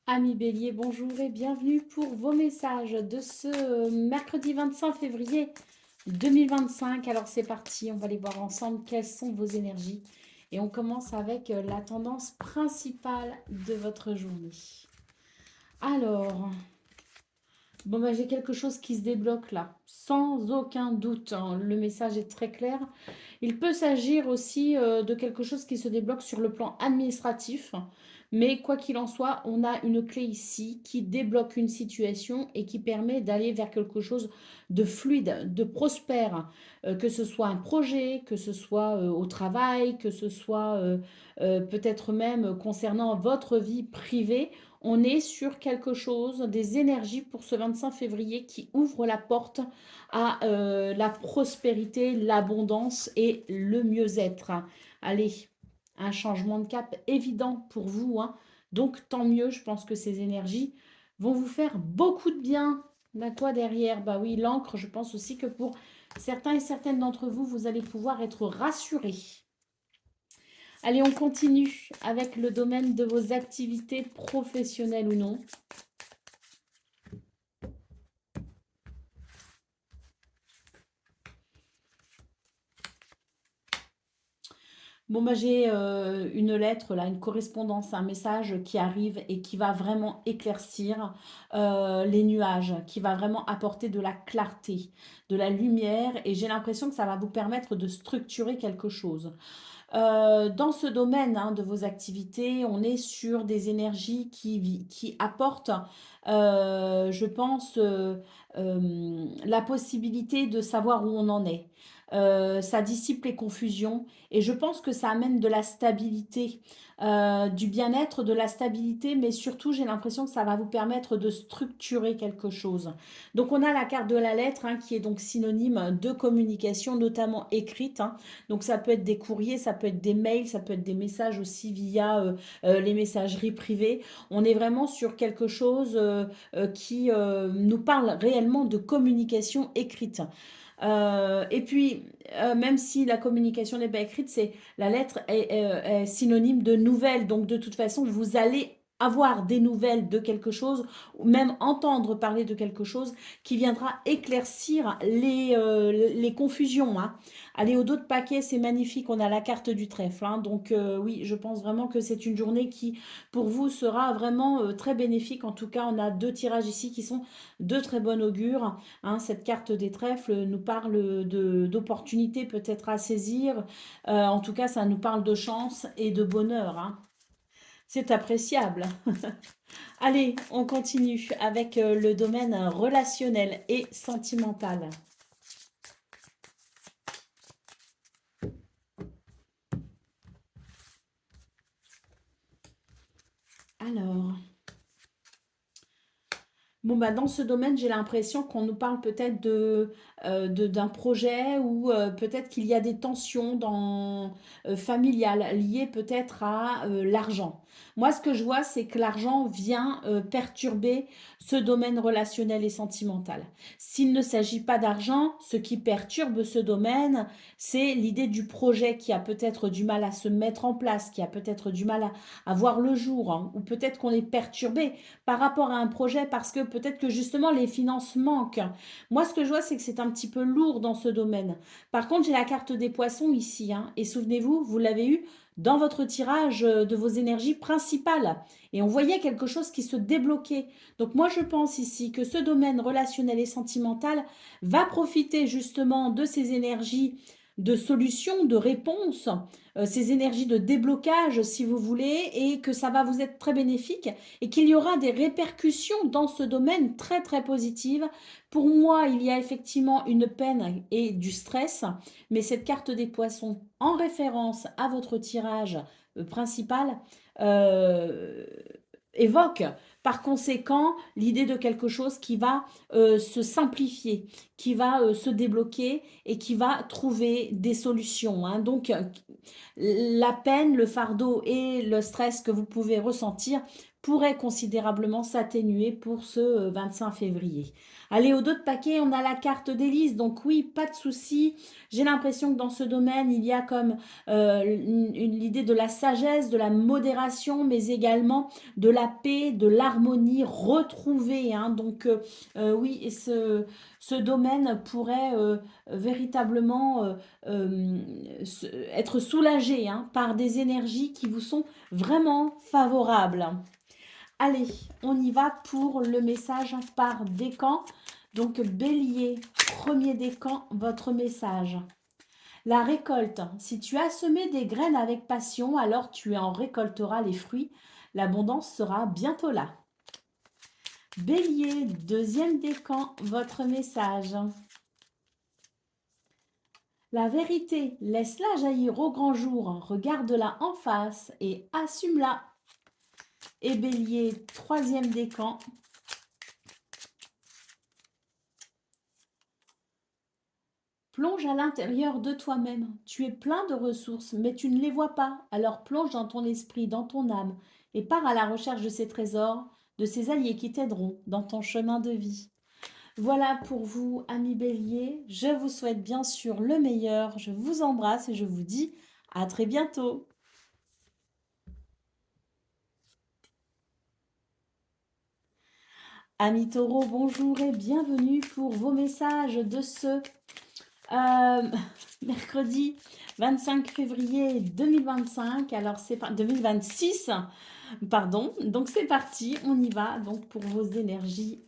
Amis Bélier, bonjour et bienvenue pour vos messages de ce mercredi 25 février 2025. Alors c'est parti, on va aller voir ensemble quelles sont vos énergies. Et on commence avec la tendance principale de votre journée. Alors, bon bah j'ai quelque chose qui se débloque là, sans aucun doute, hein. Le message est très clair. Il peut s'agir aussi de quelque chose qui se débloque sur le plan administratif, mais quoi qu'il en soit, on a une clé ici qui débloque une situation et qui permet d'aller vers quelque chose de fluide, de prospère, que ce soit un projet, que ce soit au travail, que ce soit peut-être même concernant votre vie privée. On est sur quelque chose, des énergies pour ce 25 février qui ouvre la porte à la prospérité, l'abondance et le mieux-être. Allez, un changement de cap évident pour vous, hein. Donc tant mieux, je pense que ces énergies vont vous faire beaucoup de bien. Là, quoi derrière? Bah oui, l'encre, je pense aussi que pour certains et certaines d'entre vous, vous allez pouvoir être rassurés. Allez, on continue avec le domaine de vos activités professionnelles ou non. Bon, bah, j'ai une lettre, là, une correspondance, un message qui arrive et qui va vraiment éclaircir les nuages, qui va vraiment apporter de la clarté, de la lumière. Et j'ai l'impression que ça va vous permettre de structurer quelque chose. Dans ce domaine, hein, de vos activités, on est sur des énergies qui apportent, je pense, la possibilité de savoir où on en est. Ça dissipe les confusions et je pense que ça amène de la stabilité, du bien-être, de la stabilité, mais surtout j'ai l'impression que ça va vous permettre de structurer quelque chose. Donc on a la carte de la lettre, hein, qui est donc synonyme de communication, notamment écrite, hein. Donc ça peut être des courriers, ça peut être des mails, ça peut être des messages aussi via les messageries privées. On est vraiment sur quelque chose qui nous parle réellement de communication écrite. Et puis, même si la communication n'est pas écrite, c'est la lettre est synonyme de nouvelles. Donc, de toute façon, vous allez avoir des nouvelles de quelque chose, ou même entendre parler de quelque chose qui viendra éclaircir les confusions, hein. Allez, au dos de paquet, c'est magnifique. On a la carte du trèfle, hein. Donc, oui, je pense vraiment que c'est une journée qui, pour vous, sera vraiment très bénéfique. En tout cas, on a deux tirages ici qui sont de très bon augure, hein. Cette carte des trèfles nous parle d'opportunités peut-être à saisir. En tout cas, ça nous parle de chance et de bonheur, hein. C'est appréciable. Allez, on continue avec le domaine relationnel et sentimental. Alors, bon, bah, dans ce domaine, j'ai l'impression qu'on nous parle peut-être d'un projet ou peut-être qu'il y a des tensions familiales liées peut-être à l'argent. Moi, ce que je vois, c'est que l'argent vient perturber ce domaine relationnel et sentimental. S'il ne s'agit pas d'argent, ce qui perturbe ce domaine, c'est l'idée du projet qui a peut-être du mal à se mettre en place, qui a peut-être du mal à voir le jour, hein, ou peut-être qu'on est perturbé par rapport à un projet parce que peut-être que justement les finances manquent. Moi, ce que je vois, c'est que c'est un petit peu lourd dans ce domaine. Par contre, j'ai la carte des poissons ici, hein, et souvenez-vous, vous l'avez eu dans votre tirage de vos énergies principales. Et on voyait quelque chose qui se débloquait. Donc moi, je pense ici que ce domaine relationnel et sentimental va profiter justement de ces énergies de solutions, de réponses, ces énergies de déblocage, si vous voulez, et que ça va vous être très bénéfique et qu'il y aura des répercussions dans ce domaine très très positives. Pour moi, il y a effectivement une peine et du stress, mais cette carte des poissons en référence à votre tirage principal euh, évoque par conséquent l'idée de quelque chose qui va se simplifier, qui va se débloquer et qui va trouver des solutions, hein. Donc la peine, le fardeau et le stress que vous pouvez ressentir pourrait considérablement s'atténuer pour ce 25 février. Allez, au dos de paquet, on a la carte d'hélice, donc oui, pas de souci. J'ai l'impression que dans ce domaine, il y a comme l'idée de la sagesse, de la modération, mais également de la paix, de l'harmonie retrouvée, hein. Donc oui, et ce domaine pourrait véritablement être soulagé, hein, par des énergies qui vous sont vraiment favorables. Allez, on y va pour le message par décan. Donc, Bélier, premier décan, votre message. La récolte. Si tu as semé des graines avec passion, alors tu en récolteras les fruits. L'abondance sera bientôt là. Bélier, deuxième décan, votre message. La vérité, laisse-la jaillir au grand jour, regarde-la en face et assume-la. Et Bélier, troisième décan. Plonge à l'intérieur de toi-même. Tu es plein de ressources, mais tu ne les vois pas. Alors plonge dans ton esprit, dans ton âme, et pars à la recherche de ces trésors, de ces alliés qui t'aideront dans ton chemin de vie. Voilà pour vous, amis Bélier. Je vous souhaite bien sûr le meilleur. Je vous embrasse et je vous dis à très bientôt. Amis Taureaux, bonjour et bienvenue pour vos messages de ce mercredi 25 février 2025. Alors c'est 2026, pardon. Donc c'est parti, on y va donc pour vos énergies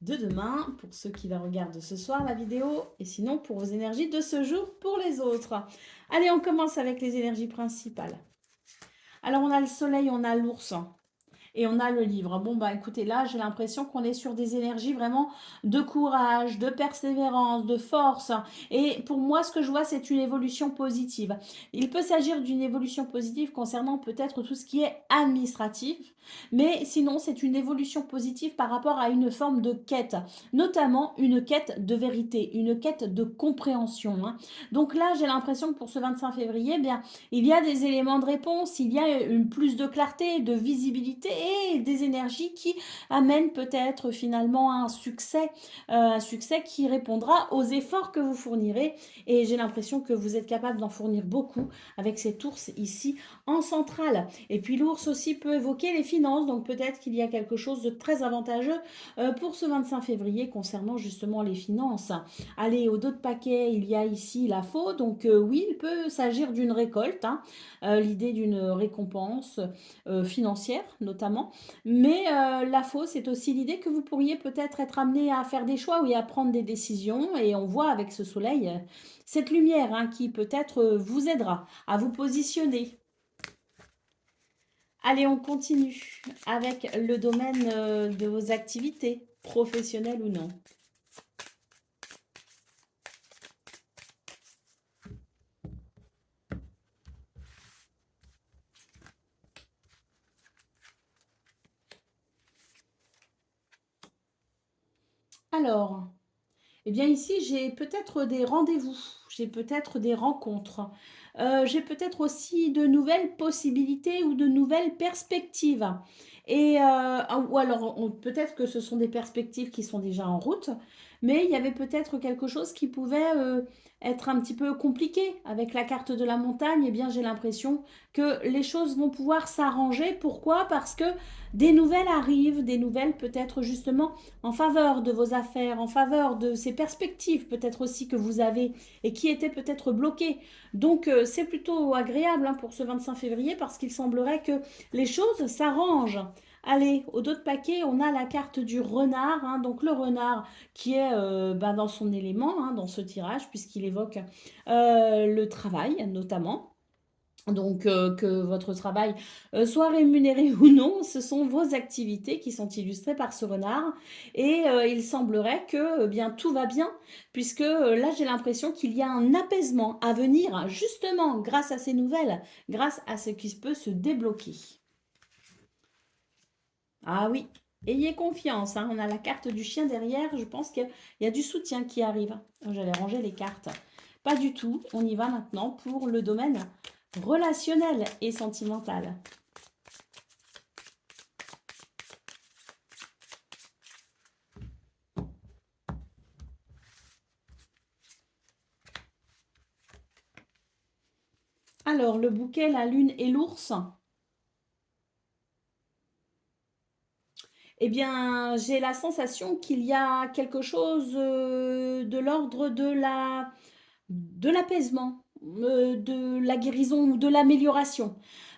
de demain, pour ceux qui la regardent ce soir la vidéo, et sinon pour vos énergies de ce jour pour les autres. Allez, on commence avec les énergies principales. Alors on a le soleil, on a l'ours. Et on a le livre. Bon, bah écoutez, là, j'ai l'impression qu'on est sur des énergies vraiment de courage, de persévérance, de force. Et pour moi, ce que je vois, c'est une évolution positive. Il peut s'agir d'une évolution positive concernant peut-être tout ce qui est administratif, mais sinon, c'est une évolution positive par rapport à une forme de quête, notamment une quête de vérité, une quête de compréhension, hein. Donc là, j'ai l'impression que pour ce 25 février, eh bien, il y a des éléments de réponse, il y a une plus de clarté, de visibilité et des énergies qui amènent peut-être finalement un succès qui répondra aux efforts que vous fournirez. Et j'ai l'impression que vous êtes capable d'en fournir beaucoup avec cet ours ici en centrale. Et puis l'ours aussi peut évoquer les finances, donc peut-être qu'il y a quelque chose de très avantageux pour ce 25 février concernant justement les finances. Allez, au dos de paquet, il y a ici la faux, donc oui, il peut s'agir d'une récolte, hein, l'idée d'une récompense financière notamment, mais la faux, c'est aussi l'idée que vous pourriez peut-être être amené à faire des choix, oui, à prendre des décisions, et on voit avec ce soleil cette lumière, hein, qui peut-être vous aidera à vous positionner. Allez, on continue avec le domaine de vos activités, professionnelles ou non. Alors, eh bien ici, j'ai peut-être des rendez-vous, j'ai peut-être des rencontres, j'ai peut-être aussi de nouvelles possibilités ou de nouvelles perspectives. Et ou alors, peut-être que ce sont des perspectives qui sont déjà en route, mais il y avait peut-être quelque chose qui pouvait être un petit peu compliqué avec la carte de la montagne. Eh bien, j'ai l'impression que les choses vont pouvoir s'arranger. Pourquoi? Parce que des nouvelles arrivent, des nouvelles peut-être justement en faveur de vos affaires, en faveur de ces perspectives peut-être aussi que vous avez et qui étaient peut-être bloquées. Donc c'est plutôt agréable, hein, pour ce 25 février parce qu'il semblerait que les choses s'arrangent. Allez, au dos de paquet, on a la carte du renard, hein, donc le renard qui est dans son élément, hein, dans ce tirage, puisqu'il évoque le travail notamment. Donc, que votre travail soit rémunéré ou non, ce sont vos activités qui sont illustrées par ce renard. Et il semblerait que bien tout va bien, puisque là j'ai l'impression qu'il y a un apaisement à venir, justement grâce à ces nouvelles, grâce à ce qui peut se débloquer. Ah oui, ayez confiance, hein, on a la carte du chien derrière, je pense qu'il y a du soutien qui arrive. J'allais ranger les cartes. Pas du tout, on y va maintenant pour le domaine relationnel et sentimental. Alors, le bouquet, la lune et l'ours. Eh bien, j'ai la sensation qu'il y a quelque chose de l'ordre de l'apaisement, de la guérison ou de l'amélioration.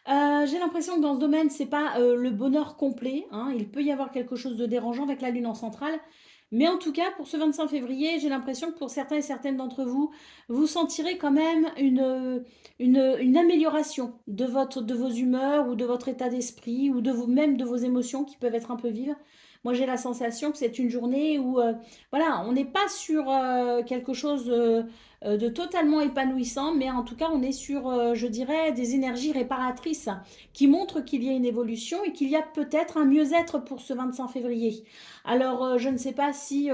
J'ai l'impression que dans ce domaine, c'est pas le bonheur complet, hein. Il peut y avoir quelque chose de dérangeant avec la lune en centrale. Mais en tout cas, pour ce 25 février, j'ai l'impression que pour certains et certaines d'entre vous, vous sentirez quand même une amélioration de vos humeurs ou de votre état d'esprit ou de vous, même de vos émotions qui peuvent être un peu vives. Moi, j'ai la sensation que c'est une journée où, voilà, on n'est pas sur quelque chose de totalement épanouissant, mais en tout cas, on est sur, je dirais, des énergies réparatrices qui montrent qu'il y a une évolution et qu'il y a peut-être un mieux-être pour ce 25 février. Alors, je ne sais pas si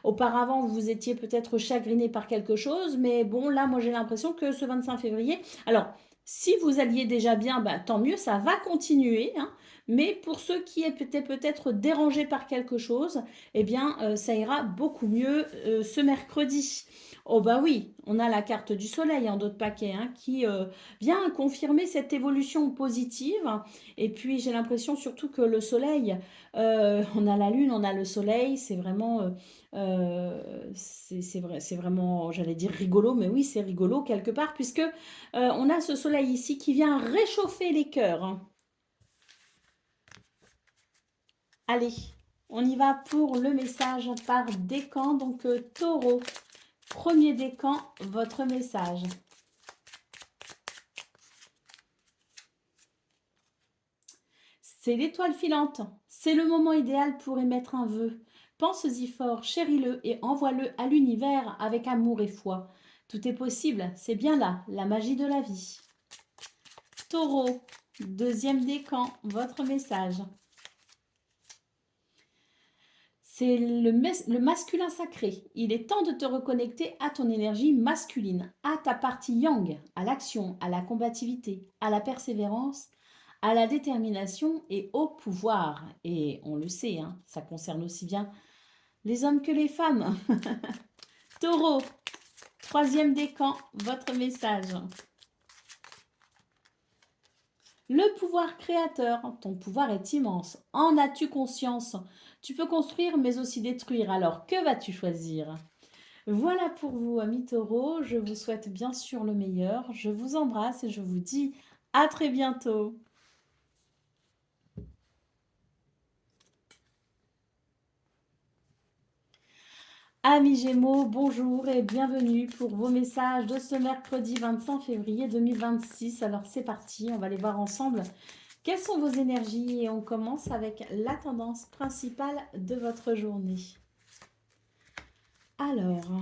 auparavant vous étiez peut-être chagriné par quelque chose, mais bon, là, moi, j'ai l'impression que ce 25 février, alors, si vous alliez déjà bien, bah, tant mieux, ça va continuer, hein. Mais pour ceux qui étaient peut-être dérangés par quelque chose, eh bien, ça ira beaucoup mieux ce mercredi. Oh bah oui, on a la carte du soleil en d'autres paquets hein, qui vient confirmer cette évolution positive. Et puis j'ai l'impression surtout que le soleil, on a la lune, on a le soleil, c'est vraiment, c'est vrai, c'est vraiment, j'allais dire rigolo, mais oui, c'est rigolo quelque part, puisque on a ce soleil ici qui vient réchauffer les cœurs, hein. Allez, on y va pour le message par décan, donc taureau. Premier décan, votre message. C'est l'étoile filante. C'est le moment idéal pour émettre un vœu. Pense-y fort, chéris-le et envoie-le à l'univers avec amour et foi. Tout est possible, c'est bien là, la magie de la vie. Taureau, deuxième décan, votre message. C'est le masculin sacré. Il est temps de te reconnecter à ton énergie masculine, à ta partie yang, à l'action, à la combativité, à la persévérance, à la détermination et au pouvoir. Et on le sait, hein, ça concerne aussi bien les hommes que les femmes. Taureau, troisième décan, votre message. Le pouvoir créateur, ton pouvoir est immense. En as-tu conscience? Tu peux construire mais aussi détruire. Alors, que vas-tu choisir? Voilà pour vous, amis taureaux. Je vous souhaite bien sûr le meilleur. Je vous embrasse et je vous dis à très bientôt. Amis Gémeaux, bonjour et bienvenue pour vos messages de ce mercredi 25 février 2026. Alors c'est parti, on va les voir ensemble. Quelles sont vos énergies? Et on commence avec la tendance principale de votre journée. Alors,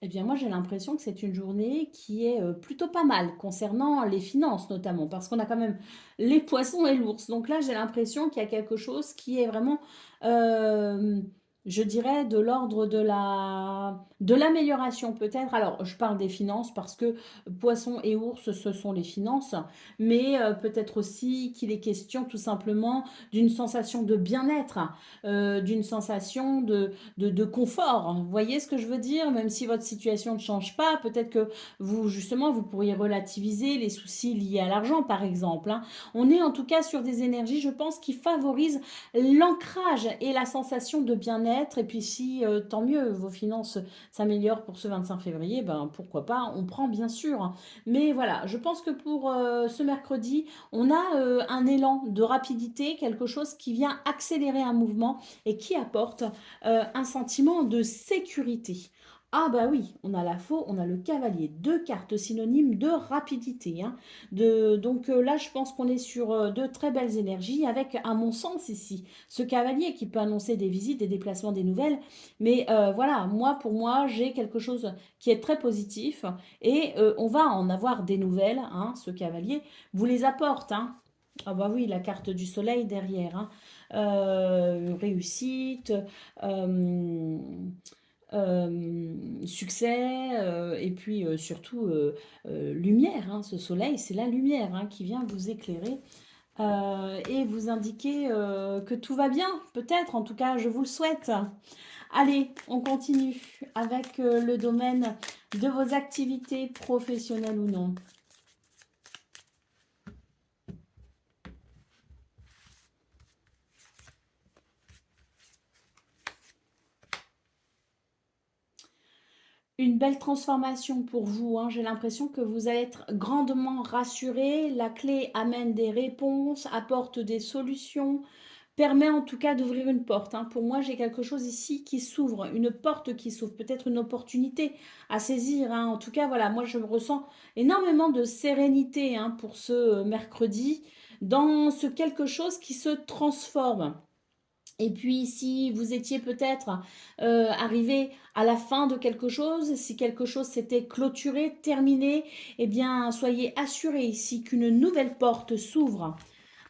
eh bien moi j'ai l'impression que c'est une journée qui est plutôt pas mal concernant les finances notamment, parce qu'on a quand même les poissons et l'ours. Donc là j'ai l'impression qu'il y a quelque chose qui est vraiment, euh, je dirais, de l'ordre de l'amélioration peut-être. Alors je parle des finances parce que poissons et ours ce sont les finances, mais peut-être aussi qu'il est question tout simplement d'une sensation de bien-être, d'une sensation de confort. Vous voyez ce que je veux dire? Même si votre situation ne change pas, peut-être que vous, justement, vous pourriez relativiser les soucis liés à l'argent, par exemple, hein. On est en tout cas sur des énergies, je pense, qui favorisent l'ancrage et la sensation de bien-être. Et puis si, tant mieux, vos finances s'améliorent pour ce 25 février, ben pourquoi pas, on prend bien sûr. Mais voilà, je pense que pour ce mercredi, on a un élan de rapidité, quelque chose qui vient accélérer un mouvement et qui apporte un sentiment de sécurité. Ah bah oui, on a la faux, on a le cavalier, deux cartes synonymes de rapidité, hein. Donc là, je pense qu'on est sur de très belles énergies avec, à mon sens ici, ce cavalier qui peut annoncer des visites, des déplacements, des nouvelles. Mais voilà, moi, pour moi, j'ai quelque chose qui est très positif et on va en avoir des nouvelles, hein, ce cavalier vous les apporte, hein. Ah bah oui, la carte du soleil derrière, hein. Réussite, euh, succès, et puis surtout lumière, hein. Ce soleil, c'est la lumière hein, qui vient vous éclairer et vous indiquer que tout va bien, peut-être, en tout cas, je vous le souhaite. Allez, on continue avec le domaine de vos activités professionnelles ou non. Une belle transformation pour vous, hein. J'ai l'impression que vous allez être grandement rassuré. La clé amène des réponses, apporte des solutions, permet en tout cas d'ouvrir une porte, hein. Pour moi, j'ai quelque chose ici qui s'ouvre, une porte qui s'ouvre, peut-être une opportunité à saisir, hein. En tout cas, voilà, moi je ressens énormément de sérénité, hein, pour ce mercredi, dans ce quelque chose qui se transforme. Et puis, si vous étiez peut-être arrivé à la fin de quelque chose, si quelque chose s'était clôturé, terminé, eh bien, soyez assurés ici qu'une nouvelle porte s'ouvre.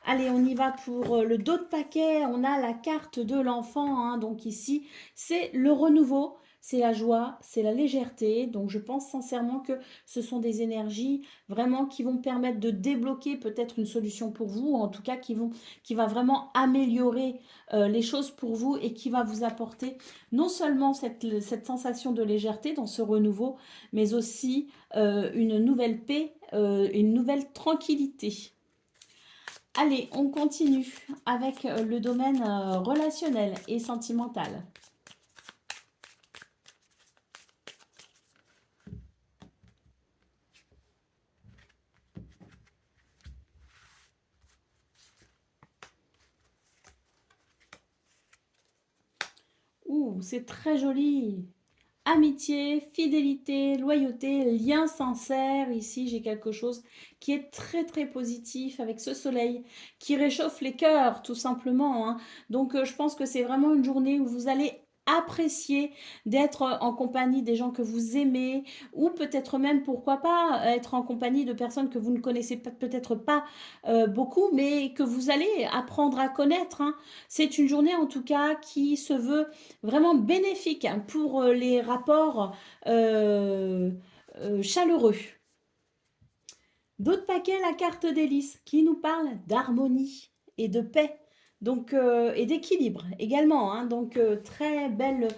Allez, on y va pour le dos de paquet. On a la carte de l'enfant, hein. Donc ici, c'est le renouveau, c'est la joie, c'est la légèreté. Donc je pense sincèrement que ce sont des énergies vraiment qui vont permettre de débloquer peut-être une solution pour vous, ou en tout cas qui va vraiment améliorer les choses pour vous et qui va vous apporter non seulement cette sensation de légèreté dans ce renouveau, mais aussi une nouvelle paix, une nouvelle tranquillité. Allez, on continue avec le domaine relationnel et sentimental. Ouh, c'est très joli. Amitié, fidélité, loyauté, lien sincère. Ici, j'ai quelque chose qui est très très positif avec ce soleil qui réchauffe les cœurs, tout simplement, hein. Donc, je pense que c'est vraiment une journée où vous allez apprécier d'être en compagnie des gens que vous aimez, ou peut-être même, pourquoi pas, être en compagnie de personnes que vous ne connaissez peut-être pas beaucoup, mais que vous allez apprendre à connaître, hein. C'est une journée en tout cas qui se veut vraiment bénéfique, hein, pour les rapports euh, chaleureux. D'autres paquets, la carte d'hélice, qui nous parle d'harmonie et de paix, donc, et d'équilibre également, hein. Donc très belles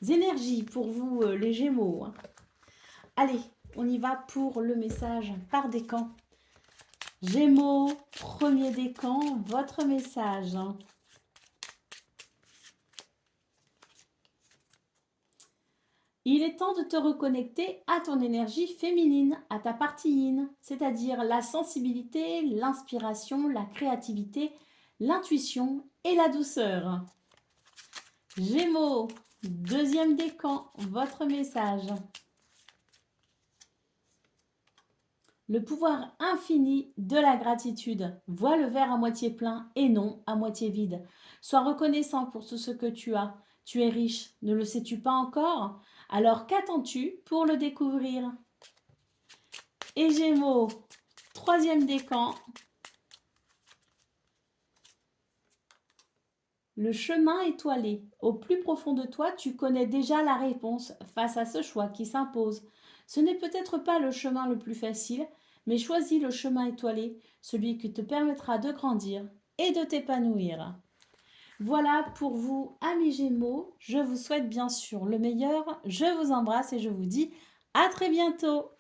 énergies pour vous, les Gémeaux, hein. Allez, on y va pour le message par décan. Gémeaux, premier décan, votre message, hein. Il est temps de te reconnecter à ton énergie féminine, à ta partie yin, c'est-à-dire la sensibilité, l'inspiration, la créativité, l'intuition et la douceur. Gémeaux, deuxième décan, votre message. Le pouvoir infini de la gratitude. Vois le verre à moitié plein et non à moitié vide. Sois reconnaissant pour tout ce que tu as. Tu es riche, ne le sais-tu pas encore? Alors qu'attends-tu pour le découvrir? Et Gémeaux, troisième décan. Le chemin étoilé. Au plus profond de toi, tu connais déjà la réponse face à ce choix qui s'impose. Ce n'est peut-être pas le chemin le plus facile, mais choisis le chemin étoilé, celui qui te permettra de grandir et de t'épanouir. Voilà pour vous, amis Gémeaux. Je vous souhaite bien sûr le meilleur. Je vous embrasse et je vous dis à très bientôt.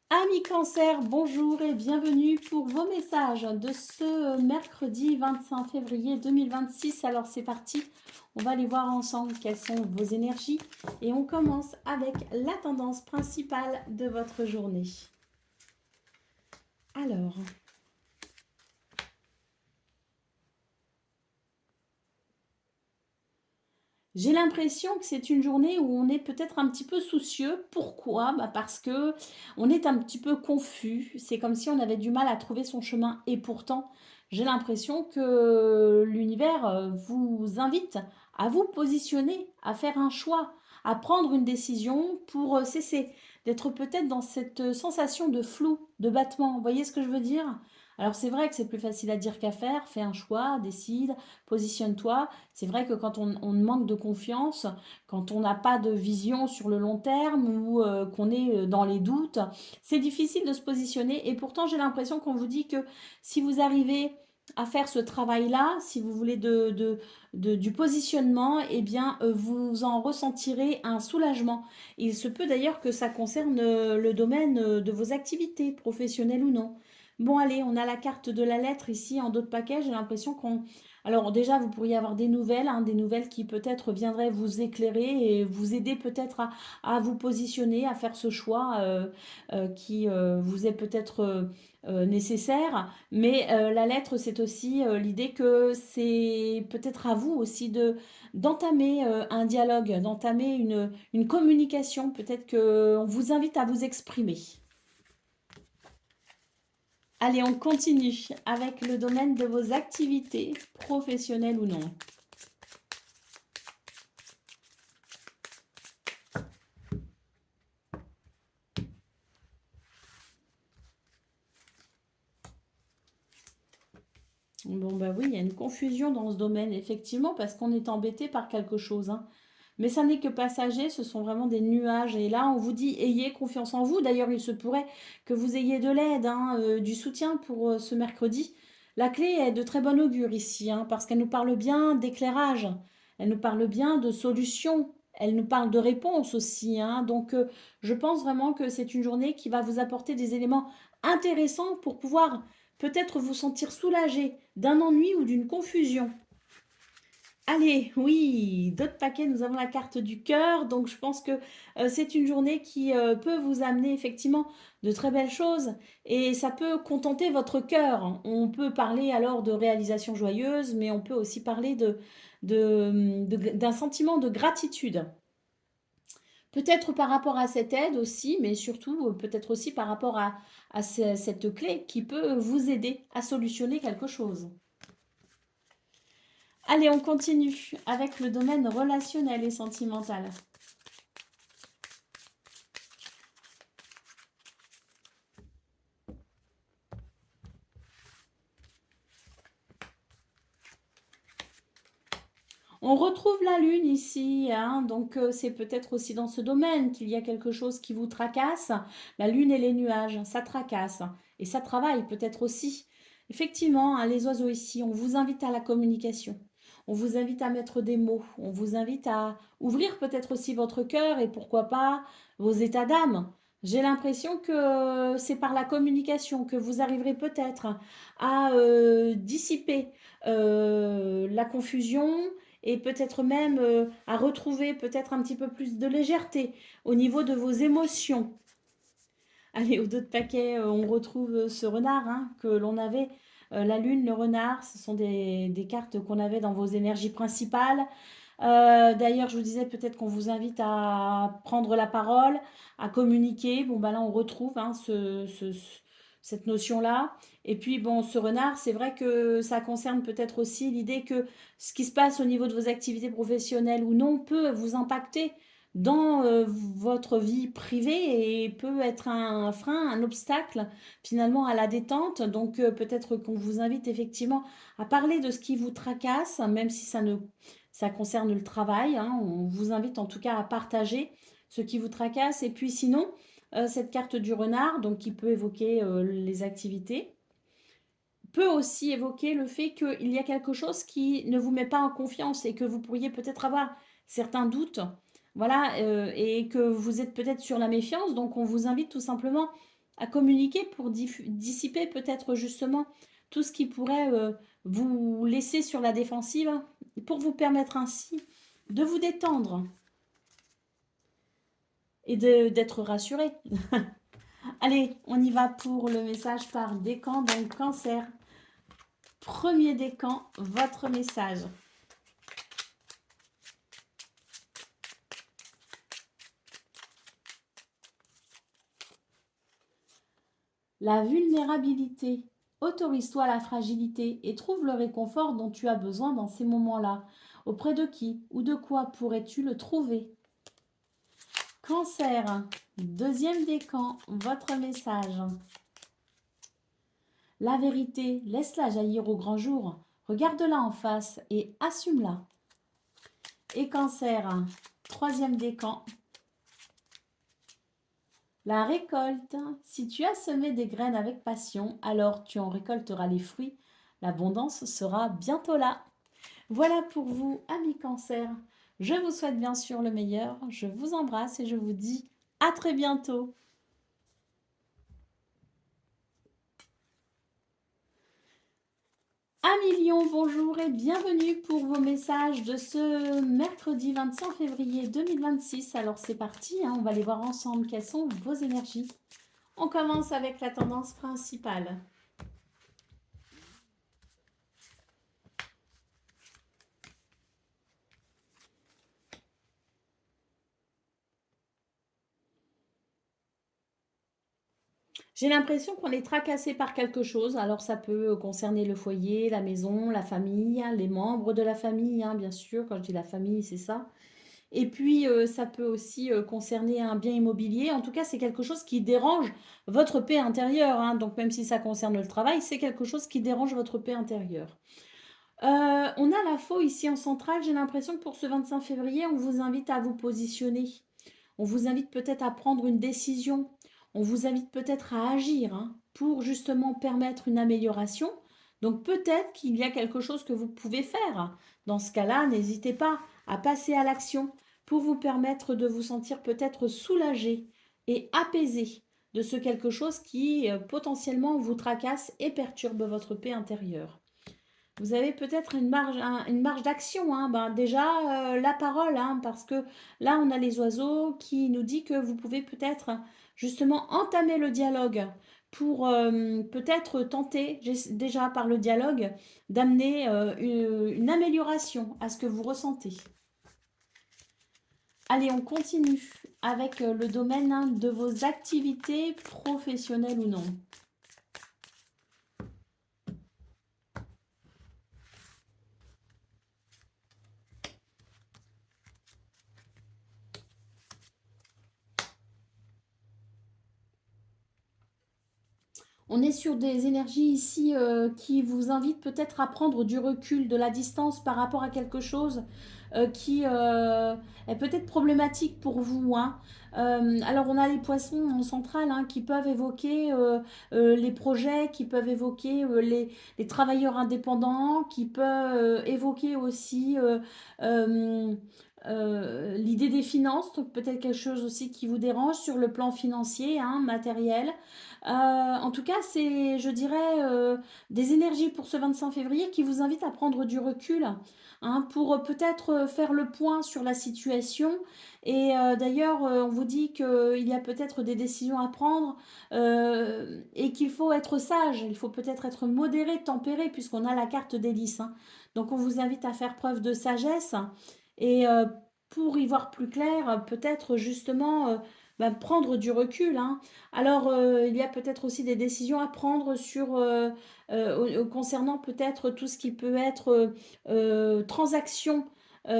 Amis Cancer, bonjour et bienvenue pour vos messages de ce mercredi 25 février 2026. Alors c'est parti, on va aller voir ensemble quelles sont vos énergies et on commence avec la tendance principale de votre journée. Alors, j'ai l'impression que c'est une journée où on est peut-être un petit peu soucieux. Pourquoi? Parce que on est un petit peu confus. C'est comme si on avait du mal à trouver son chemin. Et pourtant, j'ai l'impression que l'univers vous invite à vous positionner, à faire un choix, à prendre une décision pour cesser d'être peut-être dans cette sensation de flou, de battement. Vous voyez ce que je veux dire? Alors c'est vrai que c'est plus facile à dire qu'à faire. Fais un choix, décide, positionne-toi. C'est vrai que quand on manque de confiance, quand on n'a pas de vision sur le long terme ou qu'on est dans les doutes, c'est difficile de se positionner. Et pourtant, j'ai l'impression qu'on vous dit que si vous arrivez à faire ce travail-là, si vous voulez du positionnement, eh bien, vous en ressentirez un soulagement. Il se peut d'ailleurs que ça concerne le domaine de vos activités, professionnelles ou non. Bon, allez, on a la carte de la lettre ici en dos de paquet. J'ai l'impression qu'on... Alors déjà, vous pourriez avoir des nouvelles, hein, des nouvelles qui peut-être viendraient vous éclairer et vous aider peut-être à vous positionner, à faire ce choix qui vous est peut-être nécessaire. Mais la lettre, c'est aussi l'idée que c'est peut-être à vous aussi d'entamer un dialogue, d'entamer une communication. Peut-être qu'on vous invite à vous exprimer. Allez, on continue avec le domaine de vos activités, professionnelles ou non. Bon, bah oui, il y a une confusion dans ce domaine, effectivement, parce qu'on est embêté par quelque chose, hein. Mais ça n'est que passager, ce sont vraiment des nuages. Et là, on vous dit, ayez confiance en vous. D'ailleurs, il se pourrait que vous ayez de l'aide, hein, du soutien pour ce mercredi. La clé est de très bon augure ici, hein, parce qu'elle nous parle bien d'éclairage, elle nous parle bien de solutions, elle nous parle de réponses aussi, hein. Donc, je pense vraiment que c'est une journée qui va vous apporter des éléments intéressants pour pouvoir peut-être vous sentir soulagé d'un ennui ou d'une confusion. Allez, oui, d'autres paquets, nous avons la carte du cœur, donc je pense que c'est une journée qui peut vous amener effectivement de très belles choses et ça peut contenter votre cœur. On peut parler alors de réalisation joyeuse, mais on peut aussi parler d'un sentiment de gratitude. Peut-être par rapport à cette aide aussi, mais surtout peut-être aussi par rapport à cette clé qui peut vous aider à solutionner quelque chose. Allez, on continue avec le domaine relationnel et sentimental. On retrouve la lune ici, hein, donc c'est peut-être aussi dans ce domaine qu'il y a quelque chose qui vous tracasse. La lune et les nuages, ça tracasse et ça travaille peut-être aussi. Effectivement, hein, les oiseaux ici, on vous invite à la communication. On vous invite à mettre des mots. On vous invite à ouvrir peut-être aussi votre cœur et pourquoi pas vos états d'âme. J'ai l'impression que c'est par la communication que vous arriverez peut-être à dissiper la confusion, et peut-être même à retrouver peut-être un petit peu plus de légèreté au niveau de vos émotions. Allez, au dos de paquet, on retrouve ce renard hein, que l'on avait. La lune, le renard, ce sont des cartes qu'on avait dans vos énergies principales. D'ailleurs, je vous disais peut-être qu'on vous invite à prendre la parole, à communiquer. Bon, ben là, on retrouve hein, cette notion-là. Et puis, bon, ce renard, c'est vrai que ça concerne peut-être aussi l'idée que ce qui se passe au niveau de vos activités professionnelles ou non peut vous impacter dans votre vie privée et peut être un frein, un obstacle finalement à la détente. Donc, peut-être qu'on vous invite effectivement à parler de ce qui vous tracasse, même si ça concerne le travail, hein. On vous invite en tout cas à partager ce qui vous tracasse. Et puis sinon, cette carte du renard, donc qui peut évoquer les activités, peut aussi évoquer le fait qu'il y a quelque chose qui ne vous met pas en confiance et que vous pourriez peut-être avoir certains doutes. Voilà, et que vous êtes peut-être sur la méfiance. Donc on vous invite tout simplement à communiquer pour dissiper peut-être justement tout ce qui pourrait vous laisser sur la défensive pour vous permettre ainsi de vous détendre et d'être rassuré. Allez, on y va pour le message par décan, donc cancer. Premier décan, votre message. La vulnérabilité. Autorise-toi la fragilité et trouve le réconfort dont tu as besoin dans ces moments-là. Auprès de qui ou de quoi pourrais-tu le trouver? Cancer, deuxième décan, votre message. La vérité, laisse-la jaillir au grand jour. Regarde-la en face et assume-la. Et Cancer, troisième décan. La récolte. Si tu as semé des graines avec passion, alors tu en récolteras les fruits. L'abondance sera bientôt là. Voilà pour vous, amis Cancer. Je vous souhaite bien sûr le meilleur. Je vous embrasse et je vous dis à très bientôt. Amis Lion, bonjour et bienvenue pour vos messages de ce mercredi 25 février 2026. Alors c'est parti, on va aller voir ensemble quelles sont vos énergies. On commence avec la tendance principale. J'ai l'impression qu'on est tracassé par quelque chose. Alors ça peut concerner le foyer, la maison, la famille, les membres de la famille, bien sûr. Quand je dis la famille, c'est ça. Et puis ça peut aussi concerner un bien immobilier. En tout cas, c'est quelque chose qui dérange votre paix intérieure. Donc même si ça concerne le travail, c'est quelque chose qui dérange votre paix intérieure. On a la faux ici en centrale. J'ai l'impression que pour ce 25 février, on vous invite à vous positionner. On vous invite peut-être à prendre une décision. On vous invite peut-être à agir pour justement permettre une amélioration. Donc peut-être qu'il y a quelque chose que vous pouvez faire. Dans ce cas-là, n'hésitez pas à passer à l'action pour vous permettre de vous sentir peut-être soulagé et apaisé de ce quelque chose qui potentiellement vous tracasse et perturbe votre paix intérieure. Vous avez peut-être une marge d'action. Déjà, la parole, parce que là, on a les oiseaux qui nous dit que vous pouvez peut-être justement entamer le dialogue pour peut-être tenter déjà par le dialogue d'amener une amélioration à ce que vous ressentez. Allez, on continue avec le domaine de vos activités professionnelles ou non. On est sur des énergies ici qui vous invitent peut-être à prendre du recul, de la distance par rapport à quelque chose qui est peut-être problématique pour vous. Alors on a les poissons en centrale qui peuvent évoquer les projets, qui peuvent évoquer les travailleurs indépendants, qui peuvent évoquer aussi l'idée des finances, donc peut-être quelque chose aussi qui vous dérange sur le plan financier, matériel. En tout cas, c'est, je dirais, des énergies pour ce 25 février qui vous invitent à prendre du recul pour peut-être faire le point sur la situation. Et d'ailleurs, on vous dit qu'il y a peut-être des décisions à prendre et qu'il faut être sage, il faut peut-être être modéré, tempéré, puisqu'on a la carte d'hélice. Donc, on vous invite à faire preuve de sagesse et pour y voir plus clair, peut-être justement prendre du recul. Alors, il y a peut-être aussi des décisions à prendre sur, concernant peut-être tout ce qui peut être transactions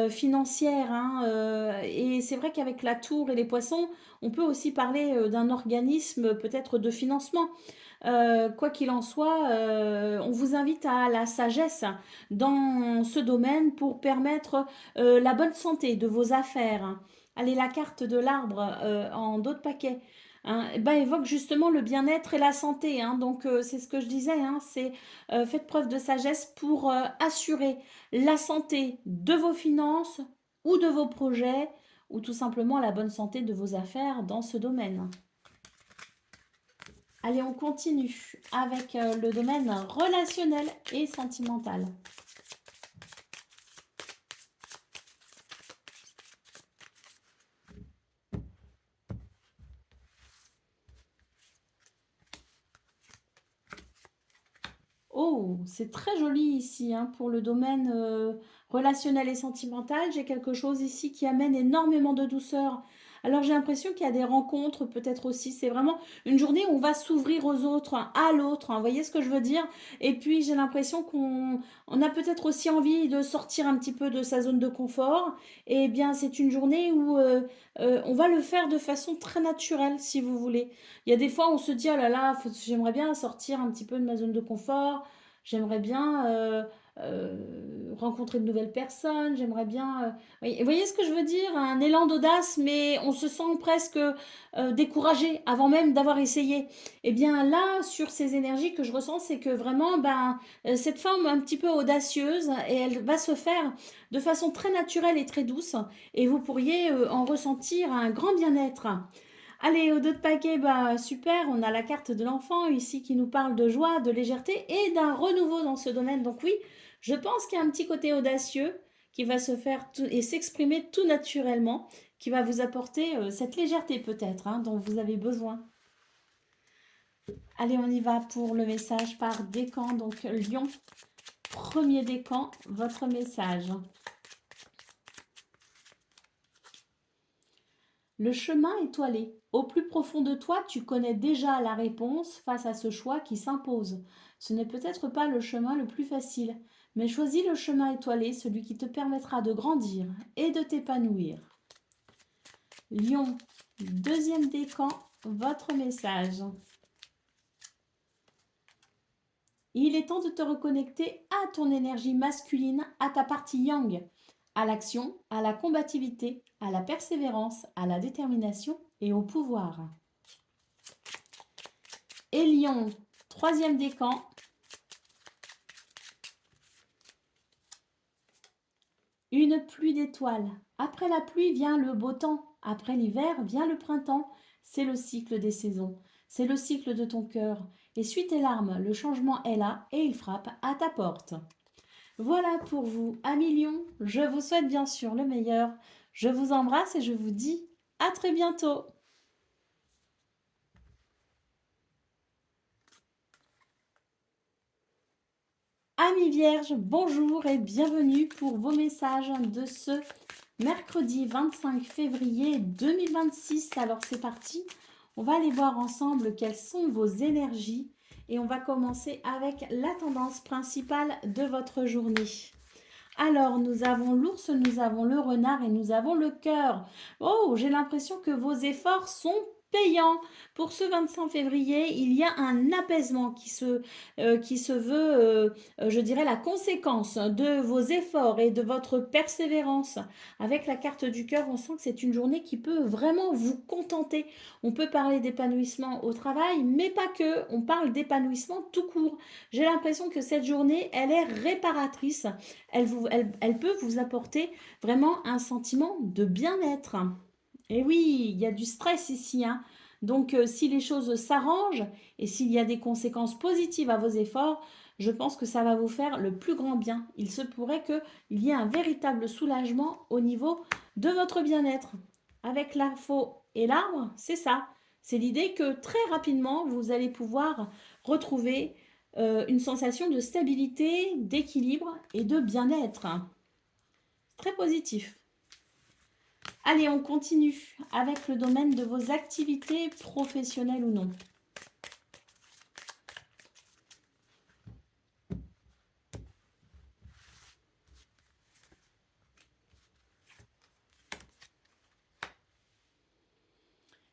financières. Et c'est vrai qu'avec la tour et les poissons, on peut aussi parler d'un organisme peut-être de financement. Quoi qu'il en soit, on vous invite à la sagesse dans ce domaine pour permettre la bonne santé de vos affaires. Allez, la carte de l'arbre en d'autres paquets. Évoque justement le bien-être et la santé. Donc, c'est ce que je disais. C'est faites preuve de sagesse pour assurer la santé de vos finances ou de vos projets ou tout simplement la bonne santé de vos affaires dans ce domaine. Allez, on continue avec le domaine relationnel et sentimental. Oh, c'est très joli ici pour le domaine relationnel et sentimental. J'ai quelque chose ici qui amène énormément de douceur Alors j'ai l'impression qu'il y a des rencontres peut-être aussi. C'est vraiment une journée où on va s'ouvrir aux autres, à l'autre, hein. Vous voyez ce que je veux dire? Et puis j'ai l'impression qu'on a peut-être aussi envie de sortir un petit peu de sa zone de confort. Et bien c'est une journée où on va le faire de façon très naturelle, si vous voulez. Il y a des fois on se dit, oh là là, j'aimerais bien sortir un petit peu de ma zone de confort. J'aimerais bien rencontrer de nouvelles personnes. J'aimerais bien vous voyez ce que je veux dire? Un élan d'audace, mais on se sent presque découragé avant même d'avoir essayé. Et bien là, sur ces énergies que je ressens, c'est que vraiment, ben, cette femme un petit peu audacieuse, et elle va se faire de façon très naturelle et très douce, et vous pourriez en ressentir un grand bien-être. Allez, au dos de paquet, bah, super, on a la carte de l'enfant ici qui nous parle de joie, de légèreté et d'un renouveau dans ce domaine. Donc oui, je pense qu'il y a un petit côté audacieux qui va se faire et s'exprimer tout naturellement, qui va vous apporter cette légèreté peut-être dont vous avez besoin. Allez, on y va pour le message par décan. Donc Lion, premier décan, votre message. Le chemin étoilé. Au plus profond de toi, tu connais déjà la réponse face à ce choix qui s'impose. Ce n'est peut-être pas le chemin le plus facile, mais choisis le chemin étoilé, celui qui te permettra de grandir et de t'épanouir. Lion, deuxième décan, votre message. Il est temps de te reconnecter à ton énergie masculine, à ta partie yang, à l'action, à la combativité, à la persévérance, à la détermination et au pouvoir. Et Lion, troisième décan. Une pluie d'étoiles. Après la pluie vient le beau temps. Après l'hiver vient le printemps. C'est le cycle des saisons. C'est le cycle de ton cœur. Essuie tes larmes. Le changement est là et il frappe à ta porte. Voilà pour vous, amis Lion. Je vous souhaite bien sûr le meilleur. Je vous embrasse et je vous dis à très bientôt. Amis Vierges, bonjour et bienvenue pour vos messages de ce mercredi 25 février 2026. Alors c'est parti, on va aller voir ensemble quelles sont vos énergies et on va commencer avec la tendance principale de votre journée. Alors, nous avons l'ours, nous avons le renard et nous avons le cœur. Oh, j'ai l'impression que vos efforts sont payants. Pour ce 25 février, il y a un apaisement qui se veut, je dirais, la conséquence de vos efforts et de votre persévérance. Avec la carte du cœur, on sent que c'est une journée qui peut vraiment vous contenter. On peut parler d'épanouissement au travail, mais pas que. On parle d'épanouissement tout court. J'ai l'impression que cette journée, elle est réparatrice. Elle peut vous apporter vraiment un sentiment de bien-être. Et oui, il y a du stress ici, hein. Donc, si les choses s'arrangent et s'il y a des conséquences positives à vos efforts, je pense que ça va vous faire le plus grand bien. Il se pourrait qu'il y ait un véritable soulagement au niveau de votre bien-être. Avec la faux et l'arbre, c'est ça. C'est l'idée que très rapidement, vous allez pouvoir retrouver une sensation de stabilité, d'équilibre et de bien-être. Très positif. Allez, on continue avec le domaine de vos activités professionnelles ou non.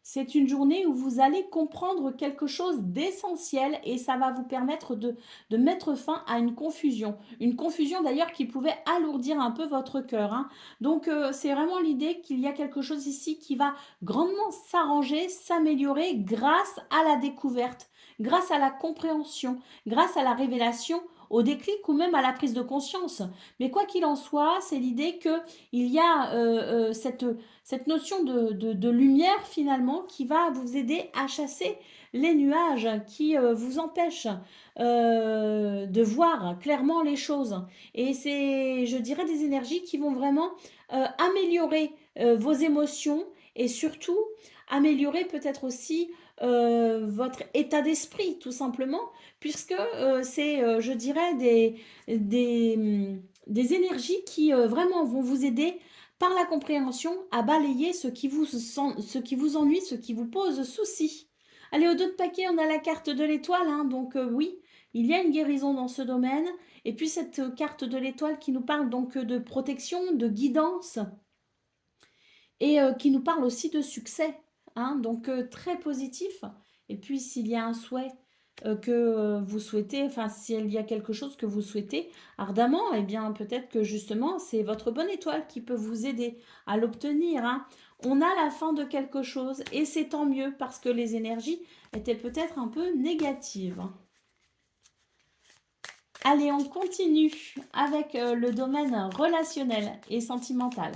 C'est une journée où vous allez comprendre quelque chose d'essentiel et ça va vous permettre de mettre fin à une confusion. Une confusion d'ailleurs qui pouvait alourdir un peu votre cœur, hein. Donc c'est vraiment l'idée qu'il y a quelque chose ici qui va grandement s'arranger, s'améliorer grâce à la découverte, grâce à la compréhension, grâce à la révélation, au déclic ou même à la prise de conscience. Mais quoi qu'il en soit, c'est l'idée qu'il y a cette notion de lumière finalement qui va vous aider à chasser les nuages qui vous empêchent de voir clairement les choses. Et c'est, je dirais, des énergies qui vont vraiment améliorer vos émotions et surtout améliorer peut-être aussi votre état d'esprit tout simplement puisque c'est, je dirais, des énergies qui vraiment vont vous aider par la compréhension à balayer ce qui vous ennuie, ce qui vous pose souci. Allez, au dos de paquet, on a la carte de l'étoile, hein, donc oui, il y a une guérison dans ce domaine. Et puis cette carte de l'étoile qui nous parle donc de protection, de guidance, et qui nous parle aussi de succès, hein, donc très positif. Et puis s'il y a un souhait que vous souhaitez, enfin s'il y a quelque chose que vous souhaitez ardemment, eh bien peut-être que justement c'est votre bonne étoile qui peut vous aider à l'obtenir, hein. On a la fin de quelque chose et c'est tant mieux parce que les énergies étaient peut-être un peu négatives. Allez, on continue avec le domaine relationnel et sentimental.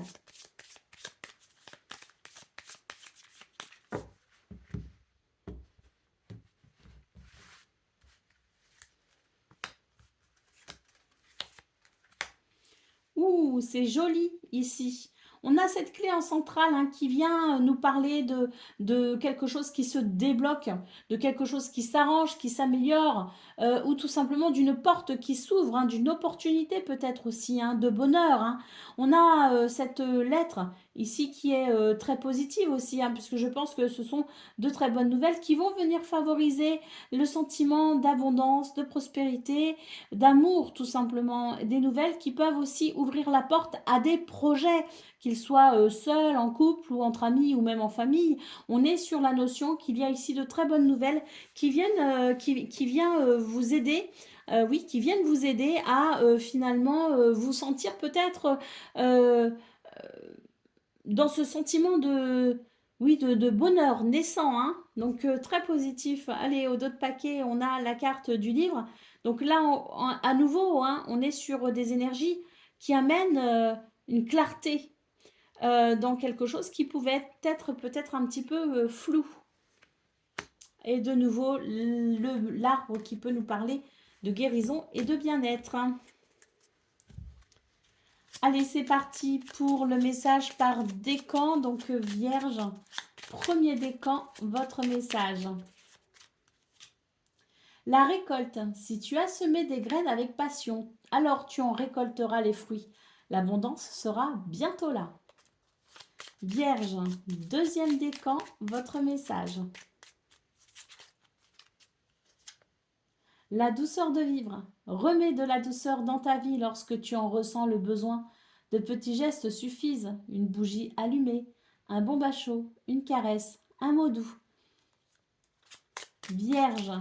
Ouh, c'est joli ici. On a cette clé en centrale, hein, qui vient nous parler de quelque chose qui se débloque, de quelque chose qui s'arrange, qui s'améliore, ou tout simplement d'une porte qui s'ouvre, hein, d'une opportunité peut-être aussi, hein, de bonheur, hein. On a cette lettre ici qui est très positive aussi, hein, puisque je pense que ce sont de très bonnes nouvelles qui vont venir favoriser le sentiment d'abondance, de prospérité, d'amour tout simplement, des nouvelles qui peuvent aussi ouvrir la porte à des projets, qu'ils soient seuls, en couple ou entre amis ou même en famille. On est sur la notion qu'il y a ici de très bonnes nouvelles qui viennent, qui vient vous aider. Oui, qui viennent vous aider à finalement vous sentir peut-être dans ce sentiment de, oui, de bonheur naissant, hein. Donc très positif. Allez, au dos de paquet, on a la carte du livre. Donc là, à nouveau, hein, on est sur des énergies qui amènent une clarté dans quelque chose qui pouvait être peut-être un petit peu flou. Et de nouveau, l'arbre qui peut nous parler de guérison et de bien-être, hein. Allez, c'est parti pour le message par décan. Donc, Vierge, premier décan, votre message. La récolte. Si tu as semé des graines avec passion, alors tu en récolteras les fruits. L'abondance sera bientôt là. Vierge, deuxième décan, votre message. La douceur de vivre. Remets de la douceur dans ta vie lorsque tu en ressens le besoin. De petits gestes suffisent. Une bougie allumée, un bon bain chaud, une caresse, un mot doux. Vierge.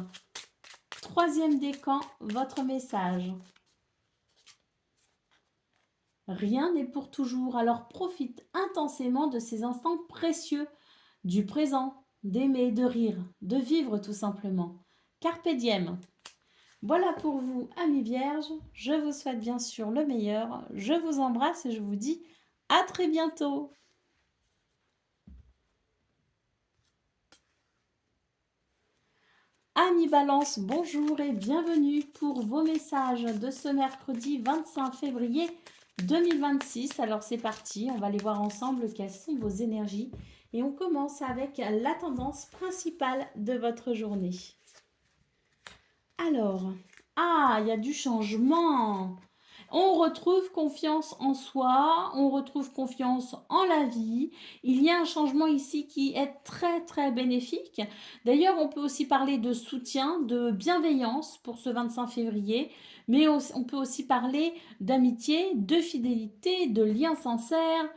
Troisième décan, votre message. Rien n'est pour toujours, alors profite intensément de ces instants précieux, du présent, d'aimer, de rire, de vivre tout simplement. Carpe diem. Voilà pour vous, amis vierges. Je vous souhaite bien sûr le meilleur. Je vous embrasse et je vous dis à très bientôt. Amis Balance, bonjour et bienvenue pour vos messages de ce mercredi 25 février 2026. Alors c'est parti, on va aller voir ensemble quelles sont vos énergies. Et on commence avec la tendance principale de votre journée. Alors, il y a du changement. On retrouve confiance en soi, on retrouve confiance en la vie. Il y a un changement ici qui est très très bénéfique. D'ailleurs, on peut aussi parler de soutien, de bienveillance pour ce 25 février, mais on peut aussi parler d'amitié, de fidélité, de lien sincère,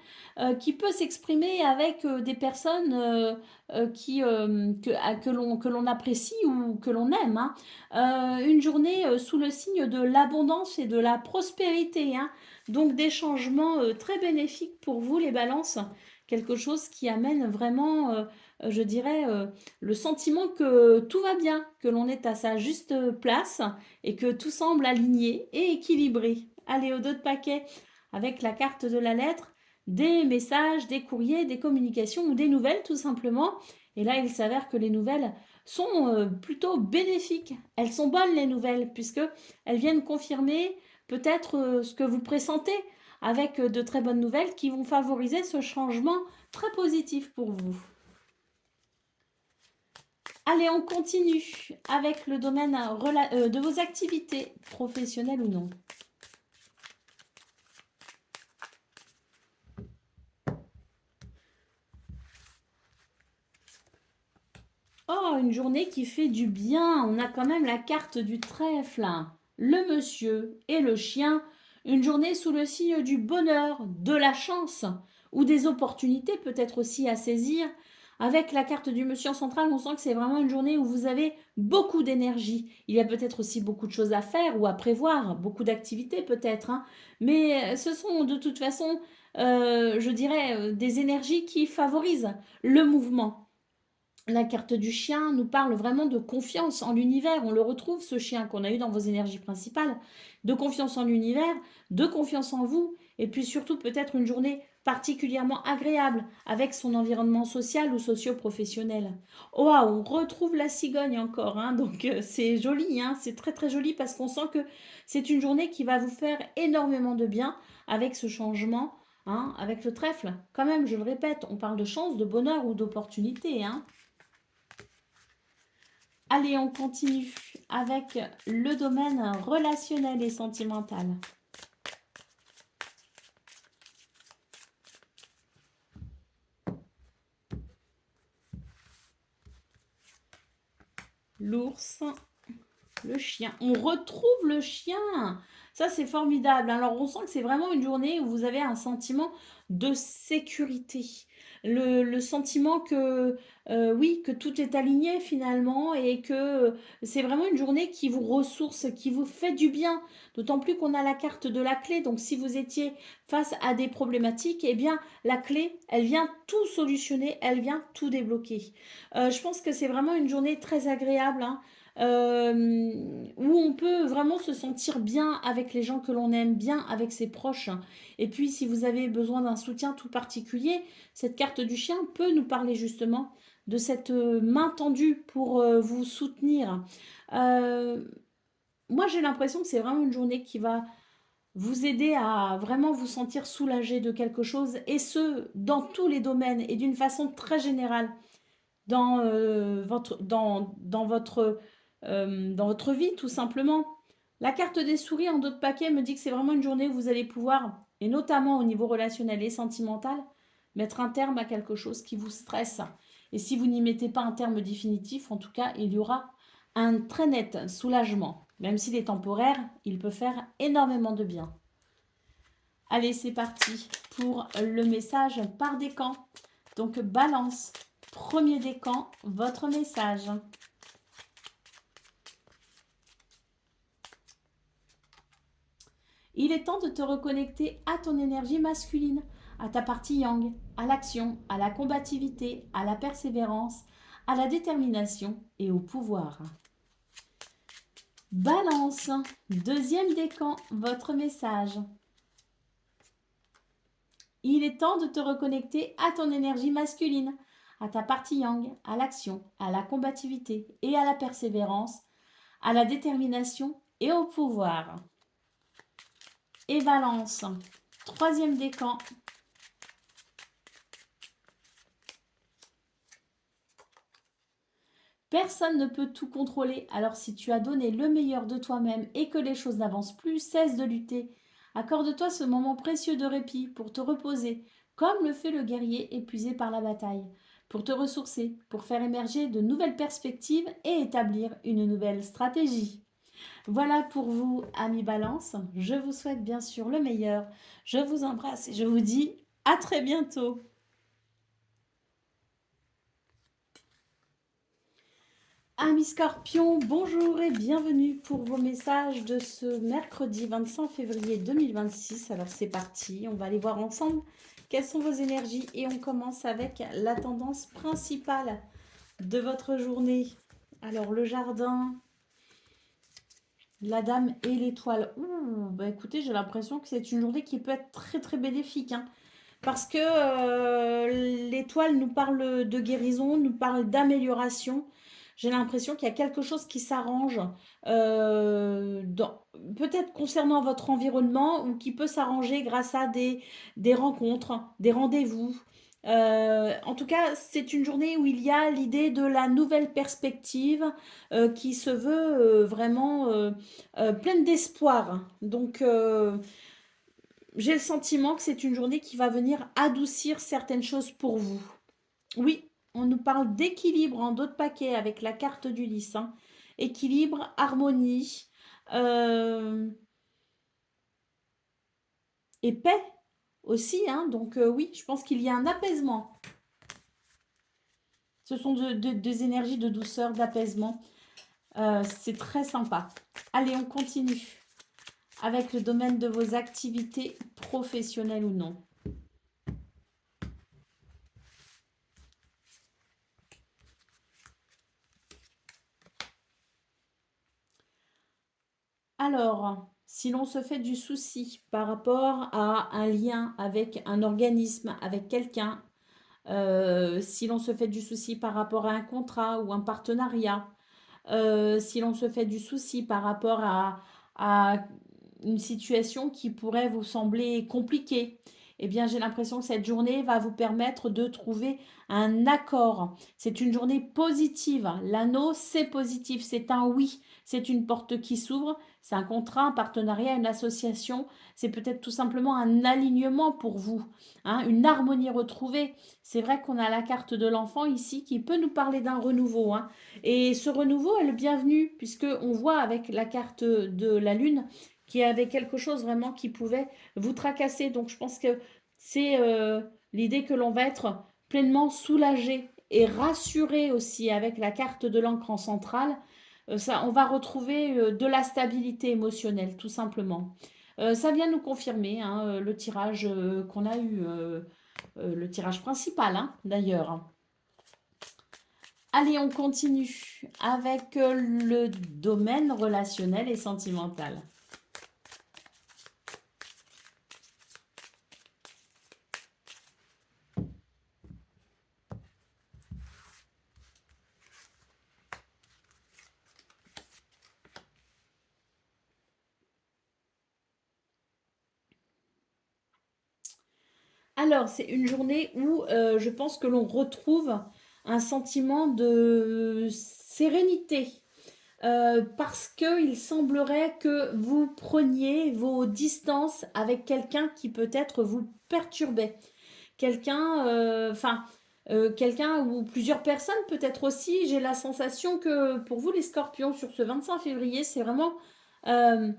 qui peut s'exprimer avec des personnes que l'on apprécie ou que l'on aime, hein. Une journée sous le signe de l'abondance et de la prospérité, hein. Donc des changements très bénéfiques pour vous les balances, quelque chose qui amène vraiment, je dirais, le sentiment que tout va bien, que l'on est à sa juste place et que tout semble aligné et équilibré. Allez, au dos de paquet, avec la carte de la lettre, des messages, des courriers, des communications ou des nouvelles tout simplement. Et là, il s'avère que les nouvelles sont plutôt bénéfiques. Elles sont bonnes les nouvelles puisque elles viennent confirmer peut-être ce que vous pressentez avec de très bonnes nouvelles qui vont favoriser ce changement très positif pour vous. Allez, on continue avec le domaine de vos activités professionnelles ou non. Oh, une journée qui fait du bien. On a quand même la carte du trèfle, hein. Le monsieur et le chien. Une journée sous le signe du bonheur, de la chance ou des opportunités peut-être aussi à saisir. Avec la carte du monsieur en centrale, on sent que c'est vraiment une journée où vous avez beaucoup d'énergie. Il y a peut-être aussi beaucoup de choses à faire ou à prévoir, beaucoup d'activités peut-être, hein. Mais ce sont de toute façon, je dirais, des énergies qui favorisent le mouvement. La carte du chien nous parle vraiment de confiance en l'univers. On le retrouve, ce chien qu'on a eu dans vos énergies principales, de confiance en l'univers, de confiance en vous, et puis surtout peut-être une journée particulièrement agréable avec son environnement social ou socio-professionnel. Oh, ah, on retrouve la cigogne encore, hein, donc c'est joli, hein, c'est très très joli parce qu'on sent que c'est une journée qui va vous faire énormément de bien avec ce changement, hein, avec le trèfle. Quand même, je le répète, on parle de chance, de bonheur ou d'opportunité, hein. Allez, on continue avec le domaine relationnel et sentimental. L'ours, le chien. On retrouve le chien. Ça, c'est formidable. Alors, on sent que c'est vraiment une journée où vous avez un sentiment de sécurité. Le sentiment que, oui, que tout est aligné finalement et que c'est vraiment une journée qui vous ressource, qui vous fait du bien. D'autant plus qu'on a la carte de la clé. Donc, si vous étiez face à des problématiques, eh bien, la clé, elle vient tout solutionner, elle vient tout débloquer. Je pense que c'est vraiment une journée très agréable, hein, où on peut vraiment se sentir bien avec les gens que l'on aime, bien avec ses proches. Et puis, si vous avez besoin d'un soutien tout particulier, cette carte du chien peut nous parler justement de cette main tendue pour vous soutenir. Euh, Moi, j'ai l'impression que c'est vraiment une journée qui va vous aider à vraiment vous sentir soulagé de quelque chose, et ce, dans tous les domaines et d'une façon très générale dans votre vie, tout simplement. La carte des souris en d'autres paquets me dit que c'est vraiment une journée où vous allez pouvoir, et notamment au niveau relationnel et sentimental, mettre un terme à quelque chose qui vous stresse. Et si vous n'y mettez pas un terme définitif, en tout cas, il y aura un très net soulagement. Même s'il est temporaire, il peut faire énormément de bien. Allez, c'est parti pour le message par décan. Donc, balance. Premier décan, votre message. Il est temps de te reconnecter à ton énergie masculine, à ta partie yang, à l'action, à la combativité, à la persévérance, à la détermination et au pouvoir. Balance, deuxième décan, votre message. Il est temps de te reconnecter à ton énergie masculine, à ta partie yang, à l'action, à la combativité et à la persévérance, à la détermination et au pouvoir. Et balance, troisième décan. Personne ne peut tout contrôler, alors si tu as donné le meilleur de toi-même et que les choses n'avancent plus, cesse de lutter. Accorde-toi ce moment précieux de répit pour te reposer, comme le fait le guerrier épuisé par la bataille, pour te ressourcer, pour faire émerger de nouvelles perspectives et établir une nouvelle stratégie. Voilà pour vous, amis Balance. Je vous souhaite bien sûr le meilleur. Je vous embrasse et je vous dis à très bientôt. Amis Scorpion, bonjour et bienvenue pour vos messages de ce mercredi 25 février 2026. Alors c'est parti, on va aller voir ensemble quelles sont vos énergies et on commence avec la tendance principale de votre journée. Alors le jardin, la dame et l'étoile. Ouh, bah écoutez, j'ai l'impression que c'est une journée qui peut être très très bénéfique, hein, parce que l'étoile nous parle de guérison, nous parle d'amélioration. J'ai l'impression qu'il y a quelque chose qui s'arrange, peut-être concernant votre environnement ou qui peut s'arranger grâce à des rencontres, des rendez-vous. En tout cas, c'est une journée où il y a l'idée de la nouvelle perspective qui se veut vraiment pleine d'espoir. Donc, j'ai le sentiment que c'est une journée qui va venir adoucir certaines choses pour vous. Oui, On nous parle d'équilibre en dos de paquet avec la carte du lys, hein. Équilibre, harmonie euh, et paix aussi, hein. Donc oui, je pense qu'il y a un apaisement. Ce sont des énergies de douceur, d'apaisement. C'est très sympa. Allez, on continue avec le domaine de vos activités professionnelles ou non. Alors, si l'on se fait du souci par rapport à un lien avec un organisme, avec quelqu'un, si l'on se fait du souci par rapport à un contrat ou un partenariat, si l'on se fait du souci par rapport à une situation qui pourrait vous sembler compliquée, eh bien, j'ai l'impression que cette journée va vous permettre de trouver un accord. C'est une journée positive. L'anneau, c'est positif, c'est un oui, c'est une porte qui s'ouvre, c'est un contrat, un partenariat, une association, c'est peut-être tout simplement un alignement pour vous, hein, une harmonie retrouvée. C'est vrai qu'on a la carte de l'enfant ici qui peut nous parler d'un renouveau, hein. Et ce renouveau est le bienvenu, puisque on voit avec la carte de la Lune qu'il y avait quelque chose vraiment qui pouvait vous tracasser. Donc je pense que c'est l'idée que l'on va être pleinement soulagé et rassuré aussi avec la carte de l'encre en centrale. Ça, on va retrouver de la stabilité émotionnelle, tout simplement. Ça vient nous confirmer, hein, le tirage qu'on a eu, le tirage principal, hein, d'ailleurs. Allez, on continue avec le domaine relationnel et sentimental. Alors, c'est une journée où je pense que l'on retrouve un sentiment de sérénité. Parce qu'il semblerait que vous preniez vos distances avec quelqu'un qui peut-être vous perturbait. Quelqu'un, quelqu'un ou plusieurs personnes peut-être aussi. J'ai la sensation que pour vous les scorpions, sur ce 25 février, c'est vraiment euh,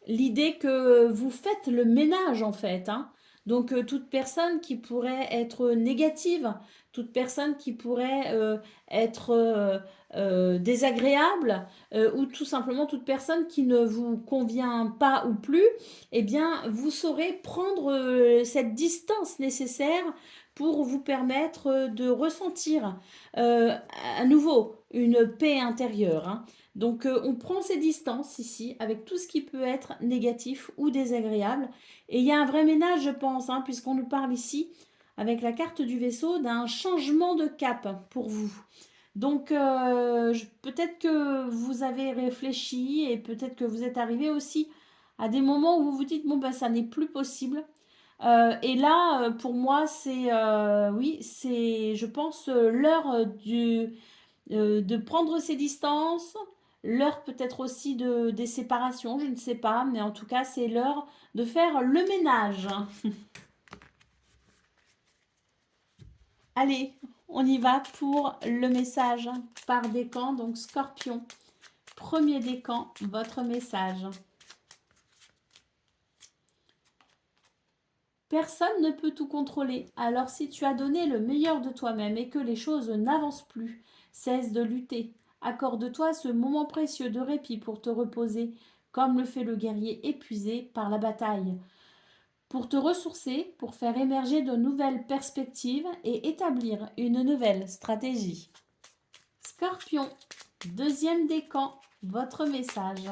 l'idée que vous faites le ménage en fait, hein. Donc toute personne qui pourrait être négative, toute personne qui pourrait être désagréable, ou tout simplement toute personne qui ne vous convient pas ou plus, eh bien vous saurez prendre cette distance nécessaire pour vous permettre de ressentir euh, à nouveau une paix intérieure, hein. Donc on prend ses distances ici avec tout ce qui peut être négatif ou désagréable. Et il y a un vrai ménage, je pense, hein, puisqu'on nous parle ici, avec la carte du vaisseau, d'un changement de cap pour vous. Donc peut-être que vous avez réfléchi et peut-être que vous êtes arrivé aussi à des moments où vous vous dites, bon, ben ça n'est plus possible. Et là, pour moi, c'est, oui, c'est, je pense, l'heure de prendre ses distances, l'heure peut-être aussi des séparations, je ne sais pas, mais en tout cas, c'est l'heure de faire le ménage. Allez, on y va pour le message par décan, donc Scorpion. Premier décan, votre message. Personne ne peut tout contrôler. Alors si tu as donné le meilleur de toi-même et que les choses n'avancent plus, cesse de lutter. Accorde-toi ce moment précieux de répit pour te reposer, comme le fait le guerrier épuisé par la bataille. Pour te ressourcer, pour faire émerger de nouvelles perspectives et établir une nouvelle stratégie. Scorpion, deuxième décan, votre message.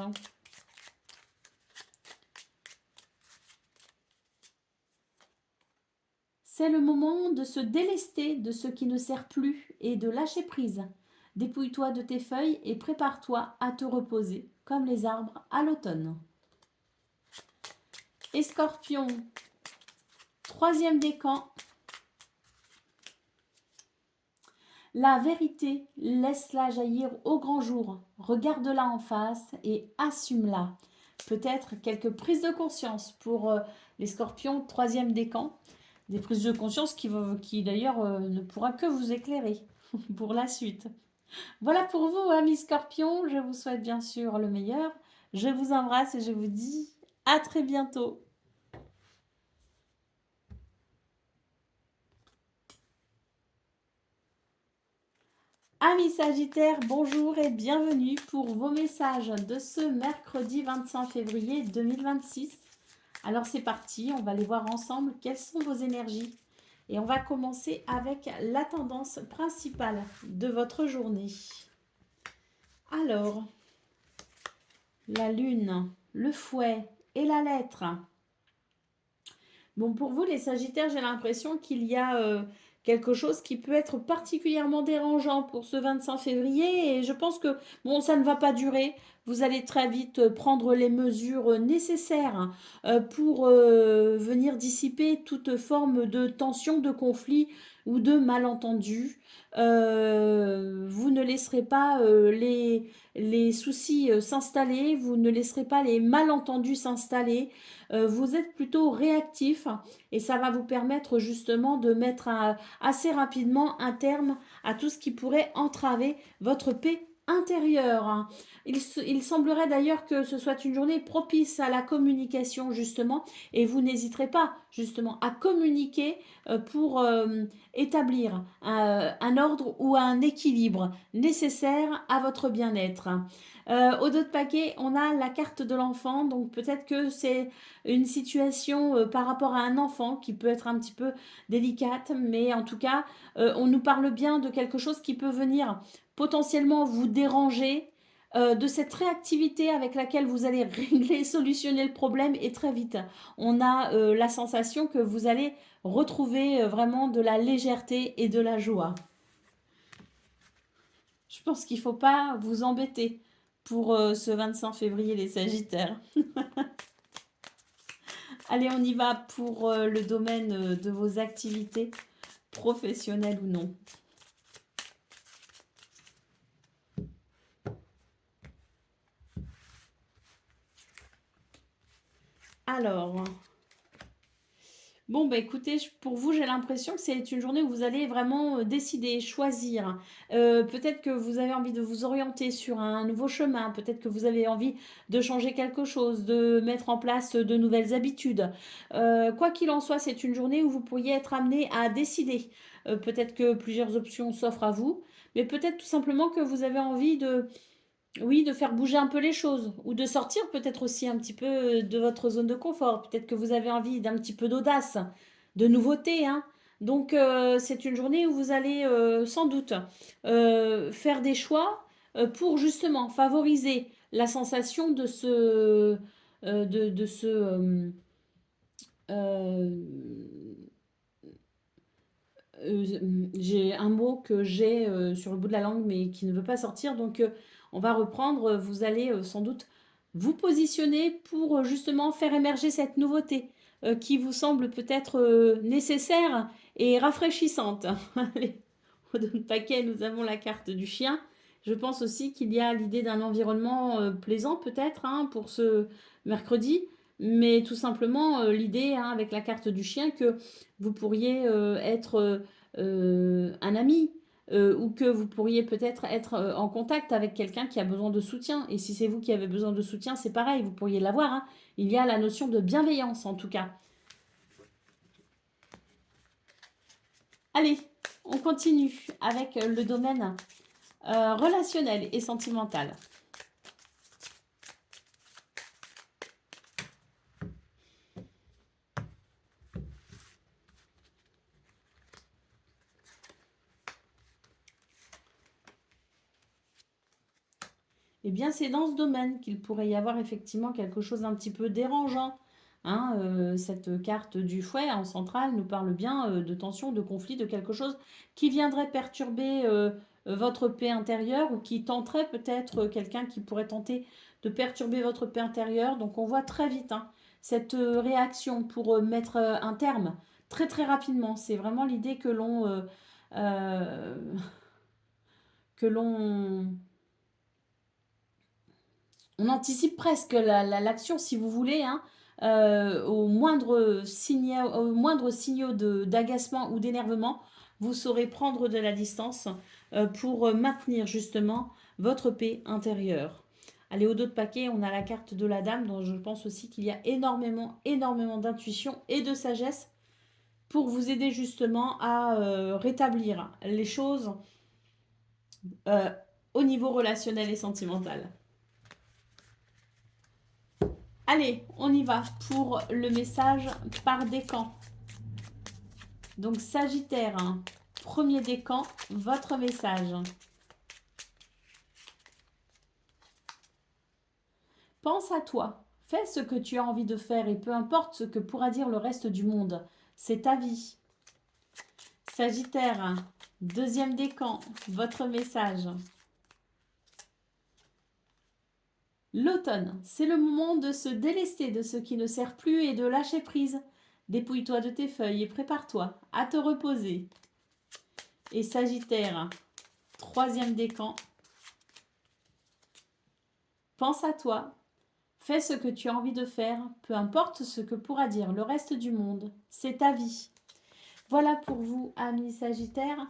C'est le moment de se délester de ce qui ne sert plus et de lâcher prise. Dépouille-toi de tes feuilles et prépare-toi à te reposer, comme les arbres à l'automne. Et Scorpion, troisième décan. La vérité, laisse-la jaillir au grand jour. Regarde-la en face et assume-la. Peut-être quelques prises de conscience pour les Scorpions, troisième décan. Des prises de conscience qui d'ailleurs ne pourra que vous éclairer. pour la suite. Voilà pour vous, amis Scorpions. Je vous souhaite bien sûr le meilleur. Je vous embrasse et je vous dis à très bientôt. Amis Sagittaires, bonjour et bienvenue pour vos messages de ce mercredi 25 février 2026. Alors c'est parti, on va aller voir ensemble quelles sont vos énergies. Et on va commencer avec la tendance principale de votre journée. Alors, la lune, le fouet et la lettre. Bon, pour vous, les Sagittaires, j'ai l'impression qu'il y a quelque chose qui peut être particulièrement dérangeant pour ce 25 février et je pense que, bon, ça ne va pas durer. Vous allez très vite prendre les mesures nécessaires pour venir dissiper toute forme de tension, de conflit ou de malentendu. Vous ne laisserez pas les soucis s'installer, vous ne laisserez pas les malentendus s'installer. Vous êtes plutôt réactif et ça va vous permettre justement de mettre assez rapidement un terme à tout ce qui pourrait entraver votre paix intérieure. Il semblerait d'ailleurs que ce soit une journée propice à la communication justement et vous n'hésiterez pas justement à communiquer pour établir un ordre ou un équilibre nécessaire à votre bien-être. Au dos de paquet, on a la carte de l'enfant, donc peut-être que c'est une situation par rapport à un enfant qui peut être un petit peu délicate, mais en tout cas, on nous parle bien de quelque chose qui peut venir potentiellement vous déranger, de cette réactivité avec laquelle vous allez régler, solutionner le problème et très vite. On a la sensation que vous allez retrouver vraiment de la légèreté et de la joie. Je pense qu'il ne faut pas vous embêter pour ce 25 février, les Sagittaires. Allez, on y va pour le domaine de vos activités, professionnelles ou non. Alors, bon, bah écoutez, pour vous, j'ai l'impression que c'est une journée où vous allez vraiment décider, choisir. Peut-être que vous avez envie de vous orienter sur un nouveau chemin, peut-être que vous avez envie de changer quelque chose, de mettre en place de nouvelles habitudes. Quoi qu'il en soit, c'est une journée où vous pourriez être amené à décider. Peut-être que plusieurs options s'offrent à vous, mais peut-être tout simplement que vous avez envie de, oui, de faire bouger un peu les choses ou de sortir peut-être aussi un petit peu de votre zone de confort. Peut-être que vous avez envie d'un petit peu d'audace, de nouveauté, hein. Donc c'est une journée où vous allez sans doute faire des choix pour justement favoriser la sensation de ce euh, j'ai un mot que j'ai sur le bout de la langue mais qui ne veut pas sortir. Donc on va reprendre. Vous allez sans doute vous positionner pour justement faire émerger cette nouveauté qui vous semble peut-être nécessaire et rafraîchissante. Allez, au dos de paquet, nous avons la carte du chien. Je pense aussi qu'il y a l'idée d'un environnement plaisant peut-être hein, pour ce mercredi, mais tout simplement l'idée hein, avec la carte du chien que vous pourriez être un ami ou que vous pourriez peut-être être en contact avec quelqu'un qui a besoin de soutien. Et si c'est vous qui avez besoin de soutien, c'est pareil, vous pourriez l'avoir. Hein. Il y a la notion de bienveillance en tout cas. Allez, on continue avec le domaine relationnel et sentimental. Eh bien, c'est dans ce domaine qu'il pourrait y avoir effectivement quelque chose d'un petit peu dérangeant. Hein, cette carte du fouet en centrale nous parle bien de tension, de conflit, de quelque chose qui viendrait perturber votre paix intérieure ou qui tenterait peut-être quelqu'un qui pourrait tenter de perturber votre paix intérieure. Donc on voit très vite hein, cette réaction pour mettre un terme très très rapidement. C'est vraiment l'idée euh, que l'on on anticipe presque l'action, si vous voulez, hein, aux moindres signaux d'agacement ou d'énervement, vous saurez prendre de la distance pour maintenir justement votre paix intérieure. Allez, au dos de paquet, on a la carte de la dame, dont je pense aussi qu'il y a énormément, énormément d'intuition et de sagesse pour vous aider justement à rétablir les choses euh, au niveau relationnel et sentimental. Allez, on y va pour le message par décan. Donc Sagittaire, hein, premier décan, votre message. Pense à toi, fais ce que tu as envie de faire et peu importe ce que pourra dire le reste du monde, c'est ta vie. Sagittaire, hein, deuxième décan, votre message. L'automne, c'est le moment de se délester de ce qui ne sert plus et de lâcher prise. Dépouille-toi de tes feuilles et prépare-toi à te reposer. Et Sagittaire, troisième décan. Pense à toi, fais ce que tu as envie de faire, peu importe ce que pourra dire le reste du monde, c'est ta vie. Voilà pour vous, amis Sagittaires.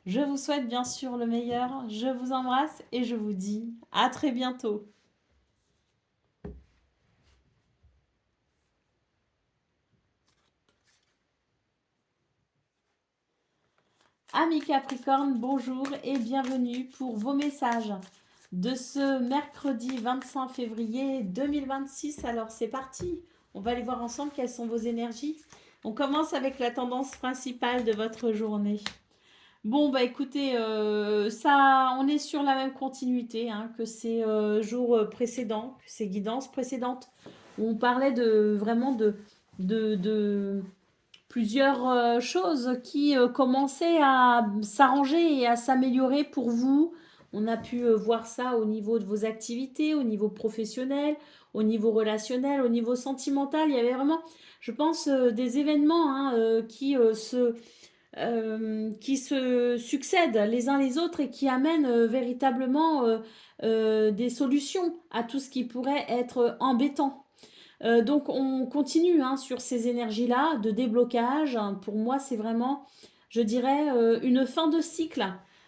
Je vous souhaite bien sûr le meilleur, je vous embrasse et je vous dis à très bientôt. Amis Capricorne, bonjour et bienvenue pour vos messages de ce mercredi 25 février 2026. Alors c'est parti, on va aller voir ensemble quelles sont vos énergies. On commence avec la tendance principale de votre journée. Bon, bah écoutez, ça, on est sur la même continuité hein, que ces jours précédents, que ces guidances précédentes, où on parlait vraiment de plusieurs choses qui commençaient à s'arranger et à s'améliorer pour vous. On a pu voir ça au niveau de vos activités, au niveau professionnel, au niveau relationnel, au niveau sentimental. Il y avait vraiment, je pense, des événements hein, qui se succèdent les uns les autres et qui amènent véritablement des solutions à tout ce qui pourrait être embêtant. Donc on continue hein, sur ces énergies-là de déblocage. Pour moi, c'est vraiment, je dirais, une fin de cycle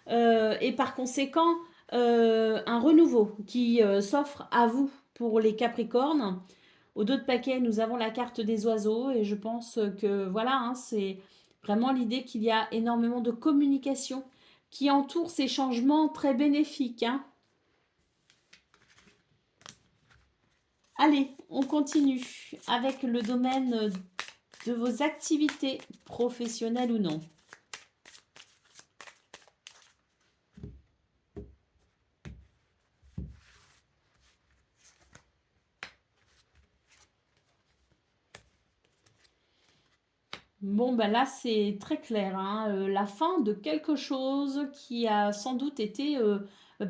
et par conséquent un renouveau qui s'offre à vous pour les Capricornes. Au dos de paquet, nous avons la carte des oiseaux et je pense que voilà, hein, c'est vraiment l'idée qu'il y a énormément de communication qui entoure ces changements très bénéfiques. Hein. Allez, on continue avec le domaine de vos activités professionnelles ou non. Bon, ben là, c'est très clair. Hein, la fin de quelque chose qui a sans doute été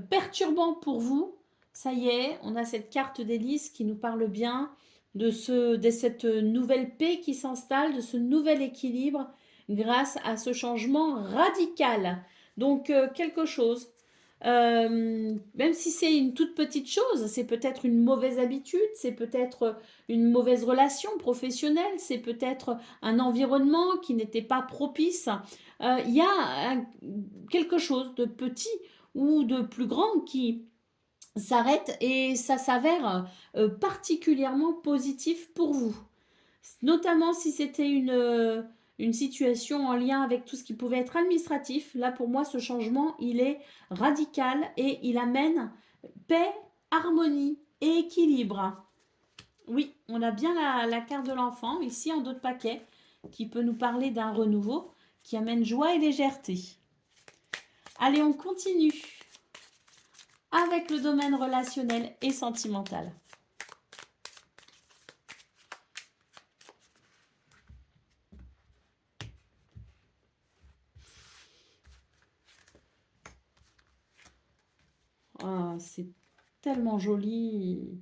perturbant pour vous. Ça y est, on a cette carte d'hélice qui nous parle bien de cette nouvelle paix qui s'installe, de ce nouvel équilibre grâce à ce changement radical. Donc, quelque chose. Même si c'est une toute petite chose, c'est peut-être une mauvaise habitude, c'est peut-être une mauvaise relation professionnelle, c'est peut-être un environnement qui n'était pas propice. Il y a quelque chose de petit ou de plus grand qui s'arrête et ça s'avère particulièrement positif pour vous. Notamment si c'était une situation en lien avec tout ce qui pouvait être administratif. Là, pour moi, ce changement, il est radical et il amène paix, harmonie et équilibre. Oui, on a bien la carte de l'enfant, ici en dos de paquet, qui peut nous parler d'un renouveau qui amène joie et légèreté. Allez, on continue avec le domaine relationnel et sentimental. Oh, c'est tellement joli.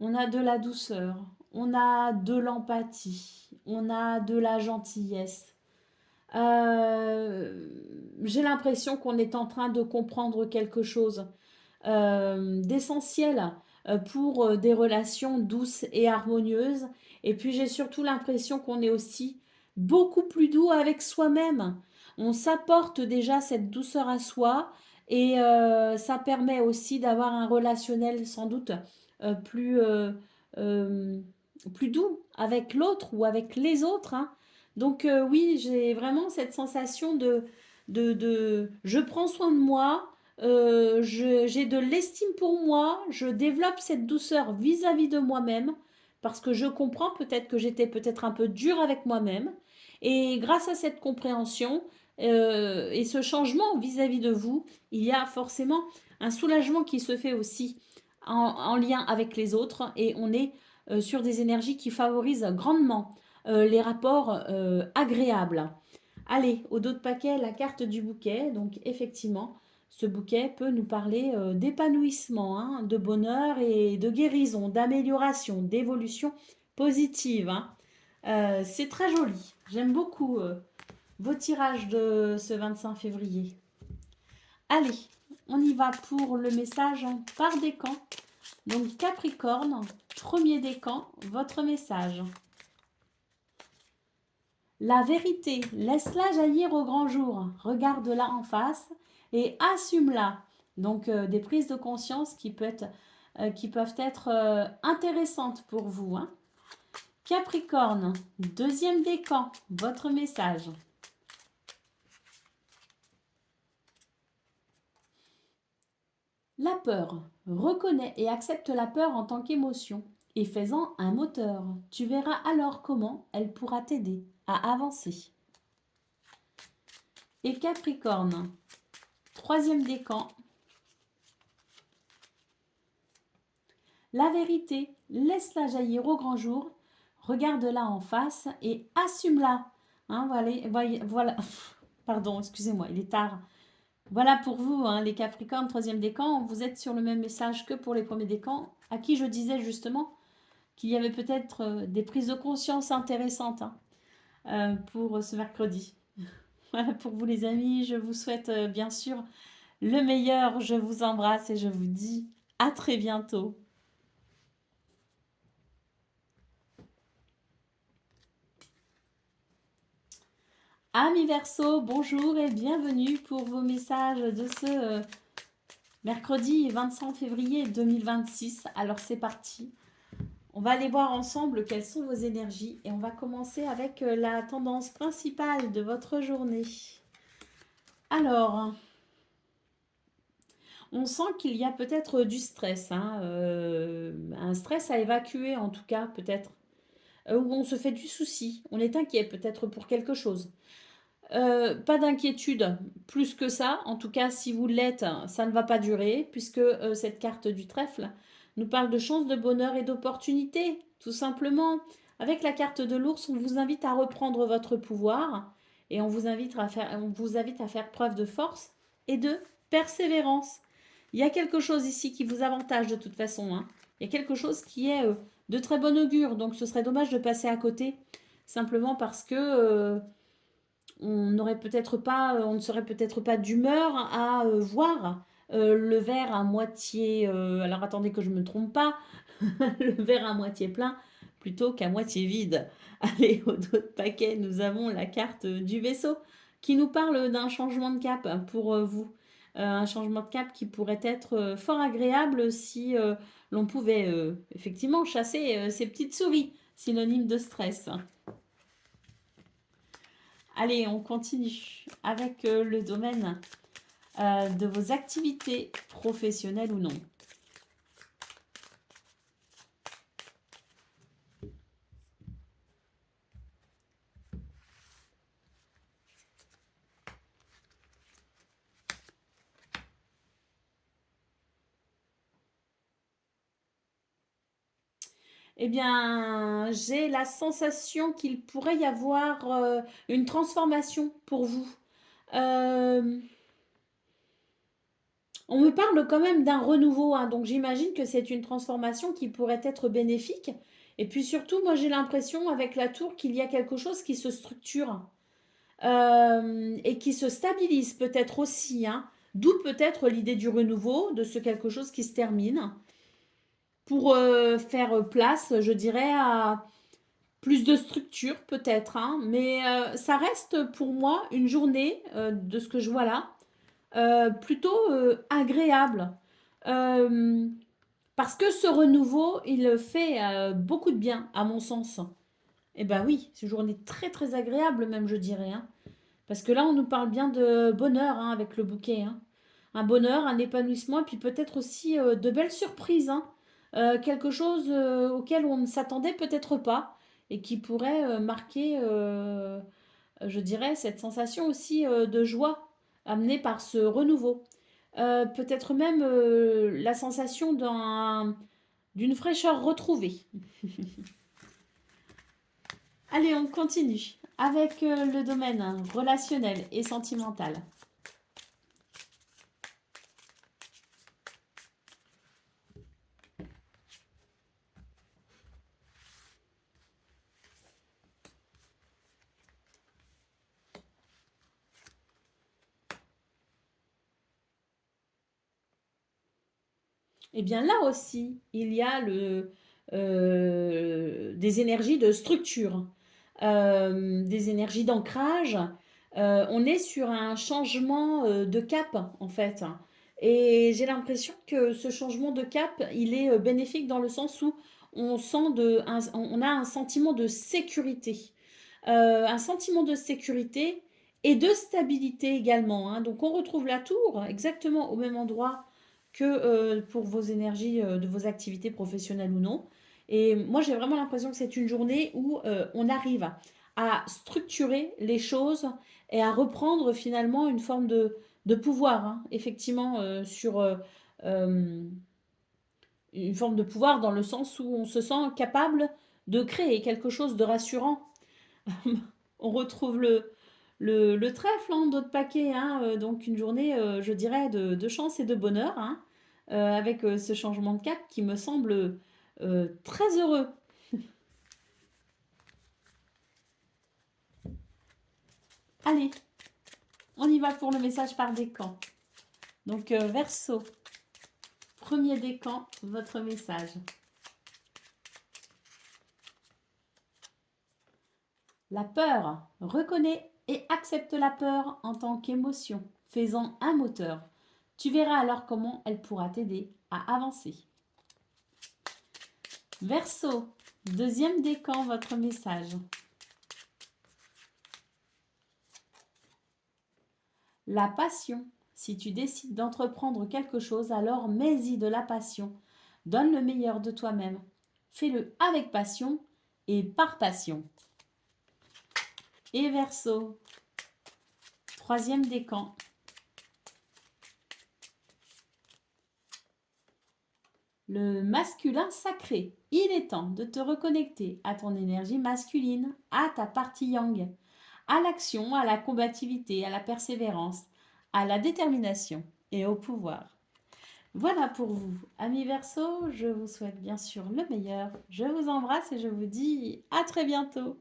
On a de la douceur, on a de l'empathie, on a de la gentillesse. J'ai l'impression qu'on est en train de comprendre quelque chose d'essentiel pour des relations douces et harmonieuses. Et puis j'ai surtout l'impression qu'on est aussi beaucoup plus doux avec soi-même. On s'apporte déjà cette douceur à soi et ça permet aussi d'avoir un relationnel sans doute euh, plus, euh, euh, plus doux avec l'autre ou avec les autres, hein. Donc oui, j'ai vraiment cette sensation je prends soin de moi, j'ai de l'estime pour moi, je développe cette douceur vis-à-vis de moi-même, parce que je comprends peut-être que j'étais peut-être un peu dure avec moi-même. Et grâce à cette compréhension et ce changement vis-à-vis de vous, il y a forcément un soulagement qui se fait aussi en lien avec les autres et on est sur des énergies qui favorisent grandement les rapports agréables. Allez, au dos de paquet, la carte du bouquet. Donc effectivement, ce bouquet peut nous parler d'épanouissement, hein, de bonheur et de guérison, d'amélioration, d'évolution positive, hein. C'est très joli. J'aime beaucoup vos tirages de ce 25 février. Allez, on y va pour le message par décan. Donc Capricorne, premier décan, votre message. La vérité, laisse-la jaillir au grand jour, regarde-la en face et assume-la. Donc des prises de conscience qui peuvent être intéressantes pour vous, hein. Capricorne, deuxième décan, votre message. La peur. Reconnais et accepte la peur en tant qu'émotion et fais-en un moteur. Tu verras alors comment elle pourra t'aider à avancer. Et Capricorne, troisième décan. La vérité, laisse-la jaillir au grand jour, regarde-la en face et assume-la. Hein, voilà. Pardon, excusez-moi, il est tard. Voilà pour vous, hein, les Capricornes, troisième décan. Vous êtes sur le même message que pour les premiers décans, à qui je disais justement qu'il y avait peut-être des prises de conscience intéressantes, hein, pour ce mercredi. Voilà pour vous les amis, je vous souhaite bien sûr le meilleur, je vous embrasse et je vous dis à très bientôt. Amis Verseau, bonjour et bienvenue pour vos messages de ce mercredi 25 février 2026. Alors c'est parti. On va aller voir ensemble quelles sont vos énergies et on va commencer avec la tendance principale de votre journée. Alors, on sent qu'il y a peut-être du stress, hein, un stress à évacuer en tout cas peut-être, où on se fait du souci, on est inquiet peut-être pour quelque chose. Pas d'inquiétude plus que ça. En tout cas, si vous l'êtes, ça ne va pas durer, puisque cette carte du trèfle nous parle de chance, de bonheur et d'opportunité, tout simplement. Avec la carte de l'ours, on vous invite à reprendre votre pouvoir et on vous invite à faire preuve de force et de persévérance. Il y a quelque chose ici qui vous avantage de toute façon, hein. Il y a quelque chose qui est de très bon augure, donc ce serait dommage de passer à côté, simplement parce que on ne serait peut-être pas d'humeur à voir le verre à moitié. Alors attendez que je ne me trompe pas, le verre à moitié plein plutôt qu'à moitié vide. Allez, au dos de paquet, nous avons la carte du vaisseau qui nous parle d'un changement de cap pour vous. Un changement de cap qui pourrait être fort agréable si l'on pouvait effectivement chasser ces petites souris, synonyme de stress. Allez, on continue avec le domaine de vos activités professionnelles ou non. Eh bien, j'ai la sensation qu'il pourrait y avoir une transformation pour vous. Euh, on me parle quand même d'un renouveau, hein, donc j'imagine que c'est une transformation qui pourrait être bénéfique. Et puis surtout, moi j'ai l'impression avec la tour qu'il y a quelque chose qui se structure et qui se stabilise peut-être aussi, hein. D'où peut-être l'idée du renouveau, de ce quelque chose qui se termine. pour faire place, je dirais, à plus de structure peut-être, hein, mais ça reste pour moi une journée, de ce que je vois là, plutôt agréable. Euh, Parce que ce renouveau, il fait beaucoup de bien, à mon sens. Eh ben oui, c'est une journée très très agréable même, je dirais, hein. Parce que là, on nous parle bien de bonheur hein, avec le bouquet, hein. Un bonheur, un épanouissement, et puis peut-être aussi de belles surprises, hein. Quelque chose auquel on ne s'attendait peut-être pas et qui pourrait marquer, je dirais, cette sensation aussi de joie amenée par ce renouveau. Peut-être même la sensation d'une fraîcheur retrouvée. Allez, on continue avec le domaine relationnel et sentimental. Eh bien là aussi, il y a des énergies de structure, des énergies d'ancrage. On est sur un changement de cap en fait. Et j'ai l'impression que ce changement de cap, il est bénéfique dans le sens où on a un sentiment de sécurité. Un sentiment de sécurité et de stabilité également, hein. Donc on retrouve la tour exactement au même endroit que pour vos énergies de vos activités professionnelles ou non. Et moi j'ai vraiment l'impression que c'est une journée où on arrive à structurer les choses et à reprendre finalement une forme de pouvoir, hein, effectivement, sur euh, une forme de pouvoir dans le sens où on se sent capable de créer quelque chose de rassurant. On retrouve le trèfle hein, d'autres paquets, hein, donc une journée, je dirais, de chance et de bonheur, hein, avec ce changement de cap qui me semble très heureux. Allez, on y va pour le message par décan. Donc, Verseau, premier décan, votre message. La peur, reconnais et accepte la peur en tant qu'émotion, fais-en un moteur. Tu verras alors comment elle pourra t'aider à avancer. Verseau, deuxième décan, votre message. La passion. Si tu décides d'entreprendre quelque chose, alors mets-y de la passion. Donne le meilleur de toi-même. Fais-le avec passion et par passion. Et Verseau, troisième décan. Le masculin sacré. Il est temps de te reconnecter à ton énergie masculine, à ta partie yang, à l'action, à la combativité, à la persévérance, à la détermination et au pouvoir. Voilà pour vous, amis Verseau, je vous souhaite bien sûr le meilleur. Je vous embrasse et je vous dis à très bientôt.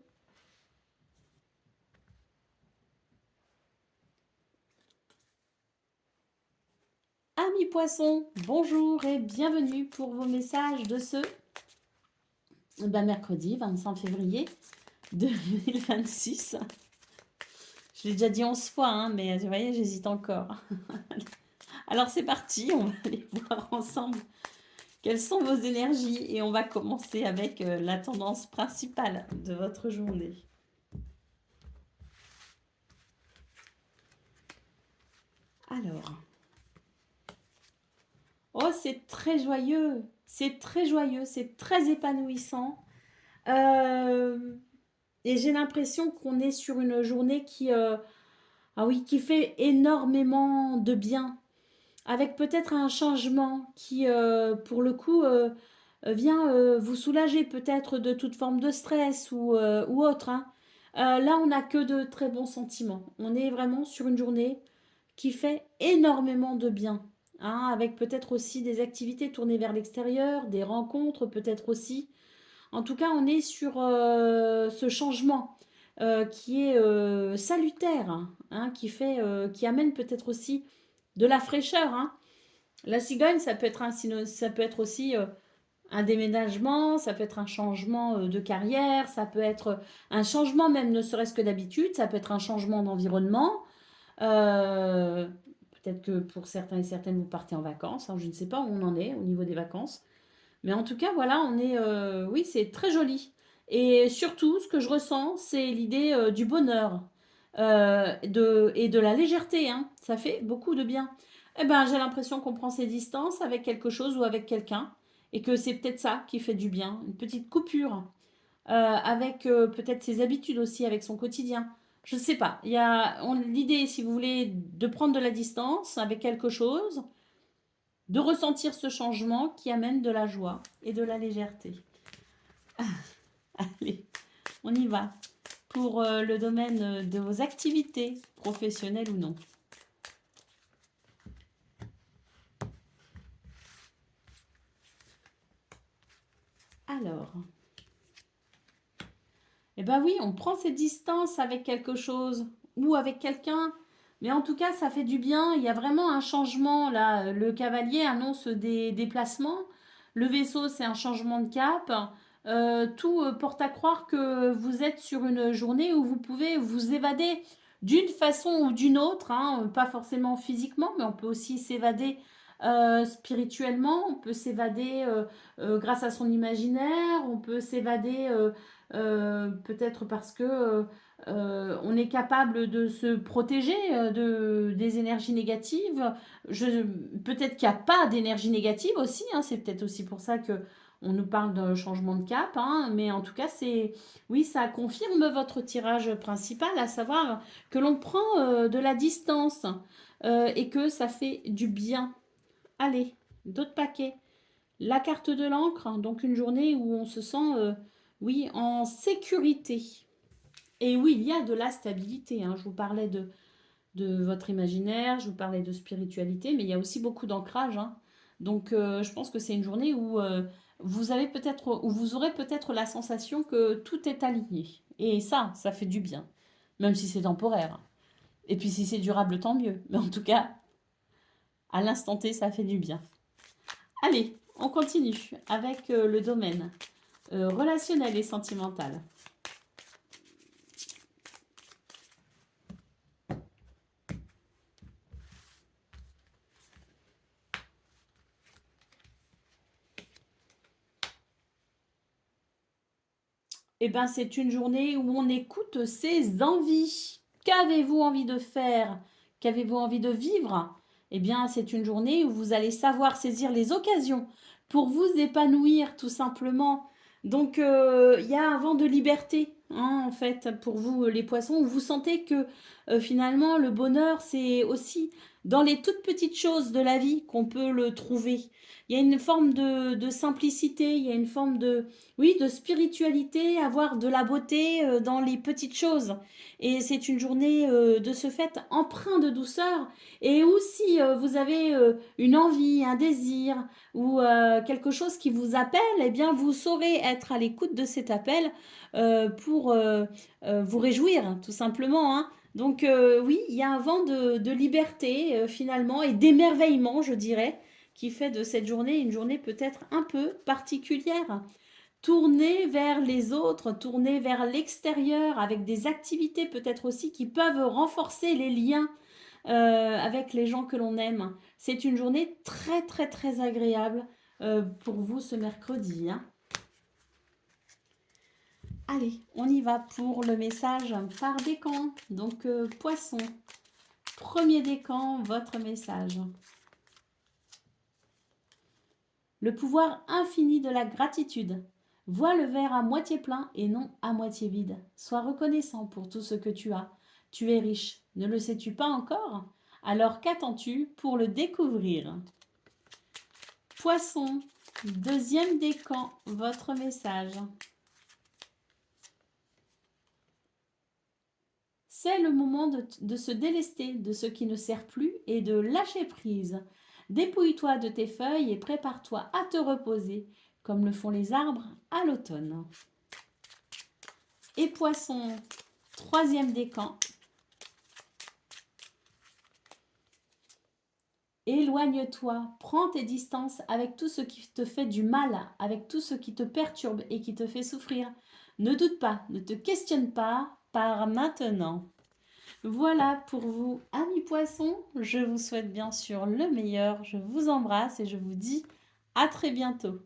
Amis Poissons, bonjour et bienvenue pour vos messages de ce mercredi 25 février 2026. Je l'ai déjà dit 11 fois, hein, mais vous voyez, j'hésite encore. Alors c'est parti, on va aller voir ensemble quelles sont vos énergies et on va commencer avec la tendance principale de votre journée. Alors, oh c'est très joyeux, c'est très joyeux, c'est très épanouissant. Euh, et j'ai l'impression qu'on est sur une journée ah oui, qui fait énormément de bien, avec peut-être un changement qui, pour le coup, vient vous soulager peut-être de toute forme de stress ou autre, hein. Là, on n'a que de très bons sentiments. On est vraiment sur une journée qui fait énormément de bien, hein, avec peut-être aussi des activités tournées vers l'extérieur, des rencontres peut-être aussi. En tout cas, on est sur ce changement qui est salutaire, hein, qui amène peut-être aussi de la fraîcheur, hein. La cigogne, ça peut être aussi un déménagement, ça peut être un changement de carrière, ça peut être un changement même ne serait-ce que d'habitude, ça peut être un changement d'environnement. Euh, Peut-être que pour certains et certaines, vous partez en vacances, hein, je ne sais pas où on en est au niveau des vacances. Mais en tout cas, voilà, on est, oui, c'est très joli. Et surtout, ce que je ressens, c'est l'idée du bonheur et de la légèreté, hein. Ça fait beaucoup de bien. Eh ben, j'ai l'impression qu'on prend ses distances avec quelque chose ou avec quelqu'un, et que c'est peut-être ça qui fait du bien, une petite coupure avec peut-être ses habitudes aussi, avec son quotidien. Je ne sais pas. Il y a l'idée, si vous voulez, de prendre de la distance avec quelque chose, de ressentir ce changement qui amène de la joie et de la légèreté. Allez, on y va pour le domaine de vos activités, professionnelles ou non. Alors, eh ben oui, on prend ses distances avec quelque chose ou avec quelqu'un, mais en tout cas, ça fait du bien. Il y a vraiment un changement là. Le cavalier annonce des déplacements. Le vaisseau, c'est un changement de cap. Tout porte à croire que vous êtes sur une journée où vous pouvez vous évader d'une façon ou d'une autre, hein, pas forcément physiquement, mais on peut aussi s'évader spirituellement, on peut s'évader grâce à son imaginaire, on peut s'évader peut-être parce que on est capable de se protéger des énergies négatives. Peut-être qu'il n'y a pas d'énergie négative aussi, hein, c'est peut-être aussi pour ça que on nous parle d'un changement de cap, hein, mais en tout cas, oui, ça confirme votre tirage principal, à savoir que l'on prend de la distance et que ça fait du bien. Allez, d'autres paquets. La carte de l'encre, hein, donc une journée où on se sent, oui, en sécurité. Et oui, il y a de la stabilité, hein. Je vous parlais de votre imaginaire, je vous parlais de spiritualité, mais il y a aussi beaucoup d'ancrage, hein. Donc, je pense que c'est une journée où vous aurez peut-être la sensation que tout est aligné. Et ça fait du bien, même si c'est temporaire. Et puis si c'est durable, tant mieux. Mais en tout cas, à l'instant T, ça fait du bien. Allez, on continue avec le domaine relationnel et sentimental. Eh bien, c'est une journée où on écoute ses envies. Qu'avez-vous envie de faire? Qu'avez-vous envie de vivre? Eh bien, c'est une journée où vous allez savoir saisir les occasions pour vous épanouir, tout simplement. Donc, il y a un vent de liberté, hein, en fait, pour vous, les poissons, où vous sentez que finalement, le bonheur, c'est aussi dans les toutes petites choses de la vie qu'on peut le trouver. Il y a une forme de simplicité, il y a une forme de, oui, de spiritualité, avoir de la beauté dans les petites choses. Et c'est une journée de ce fait empreint de douceur. Et où si vous avez une envie, un désir ou quelque chose qui vous appelle, eh bien vous saurez être à l'écoute de cet appel pour vous réjouir, tout simplement, hein. Donc oui, il y a un vent de liberté finalement et d'émerveillement, je dirais, qui fait de cette journée une journée peut-être un peu particulière. Tourner vers les autres, tourner vers l'extérieur avec des activités peut-être aussi qui peuvent renforcer les liens avec les gens que l'on aime. C'est une journée très très très agréable pour vous ce mercredi, hein. Allez, on y va pour le message par décan. Donc poisson, premier décan, votre message. Le pouvoir infini de la gratitude. Vois le verre à moitié plein et non à moitié vide. Sois reconnaissant pour tout ce que tu as. Tu es riche. Ne le sais-tu pas encore? Alors qu'attends-tu pour le découvrir? Poisson, deuxième décan, votre message. C'est le moment de se délester de ce qui ne sert plus et de lâcher prise. Dépouille-toi de tes feuilles et prépare-toi à te reposer, comme le font les arbres à l'automne. Et poisson, troisième décan. Éloigne-toi, prends tes distances avec tout ce qui te fait du mal, avec tout ce qui te perturbe et qui te fait souffrir. Ne doute pas, ne te questionne pas, pars maintenant. Voilà pour vous, amis poissons. Je vous souhaite bien sûr le meilleur. Je vous embrasse et je vous dis à très bientôt.